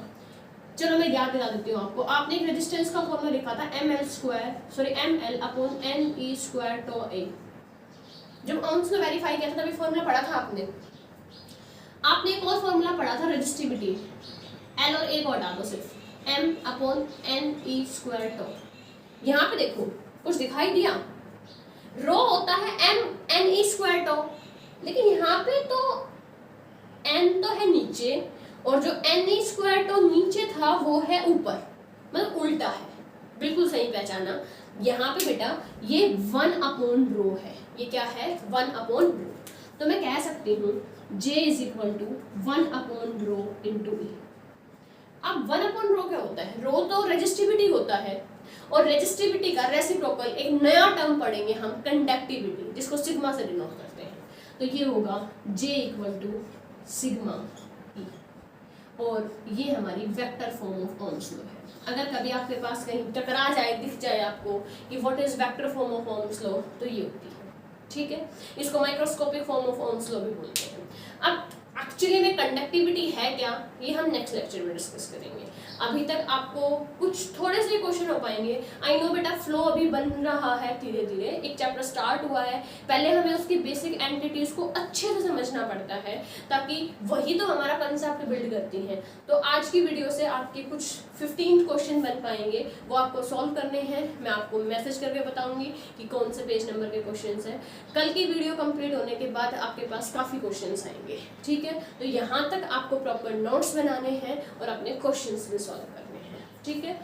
चलो मैं याद दिला देती हूँ आपको। आपने एक रेजिस्टेंस का फॉर्मूला लिखा था ML upon NE square tau A। जब ओम्स लॉ वेरीफाई किया था तभी फॉर्मूला पढ़ा था आपने। आपने एक और फॉर्मूला पढ़ा था रेजिस्टिविटी, L और A को हटा दो, सिर्फ M upon NE square tau. यहाँ पे देखो कुछ दिखाई दिया? रो होता है MNE स्क्वायर टो, लेकिन यहाँ पे तो N तो है नीचे, और जो NE स्क्वायर टो नीचे था वो है ऊपर, मतलब उल्टा है। बिल्कुल सही पहचाना। यहाँ पे बेटा ये 1 अपॉन रो है। ये क्या है? 1 अपॉन रो। तो मैं कह सकती हूँ J is equal to 1 upon rho into E। अब 1 अपॉन रो क्या होता है? रो तो रेजिस्टिविटी होता है, और रेजिस्टिविटी का रेसिप्रोकल एक नया टर्म पढ़ेंगे हम, कंडक्टिविटी, जिसको सिग्मा से डिनोट करते हैं। तो ये होगा J equal to sigma E, और ये हमारी vector form of Ohm's law है। अगर कभी आपके पास कहीं टकरा जाए, दिख जाए आपको कि what is vector form of Ohm's law, तो ये होती है, ठीक है। इसको microscopic form of Ohm's law भी बोलते हैं। अब एक्चुअली में कंडक्टिविटी है क्या, ये हम नेक्स्ट लेक्चर में डिस्कस करेंगे। अभी तक आपको कुछ थोड़े से क्वेश्चन हो पाएंगे। आई नो बेटा फ्लो अभी बन रहा है धीरे धीरे, एक चैप्टर स्टार्ट हुआ है, पहले हमें उसकी बेसिक एंटिटीज को अच्छे से समझना पड़ता है, ताकि वही तो हमारा कंसेप्ट बिल्ड करती हैं। तो आज की वीडियो से आपके कुछ 15 क्वेश्चन बन पाएंगे, वो आपको सॉल्व करने हैं। मैं आपको मैसेज करके बताऊंगी कि कौन से पेज नंबर के क्वेश्चन हैं। कल की वीडियो कंप्लीट होने के बाद आपके पास काफ़ी क्वेश्चन आएंगे, ठीक है। तो यहाँ तक आपको प्रॉपर नोट्स बनाने हैं और अपने क्वेश्चंस भी सॉल्व करने हैं, ठीक है।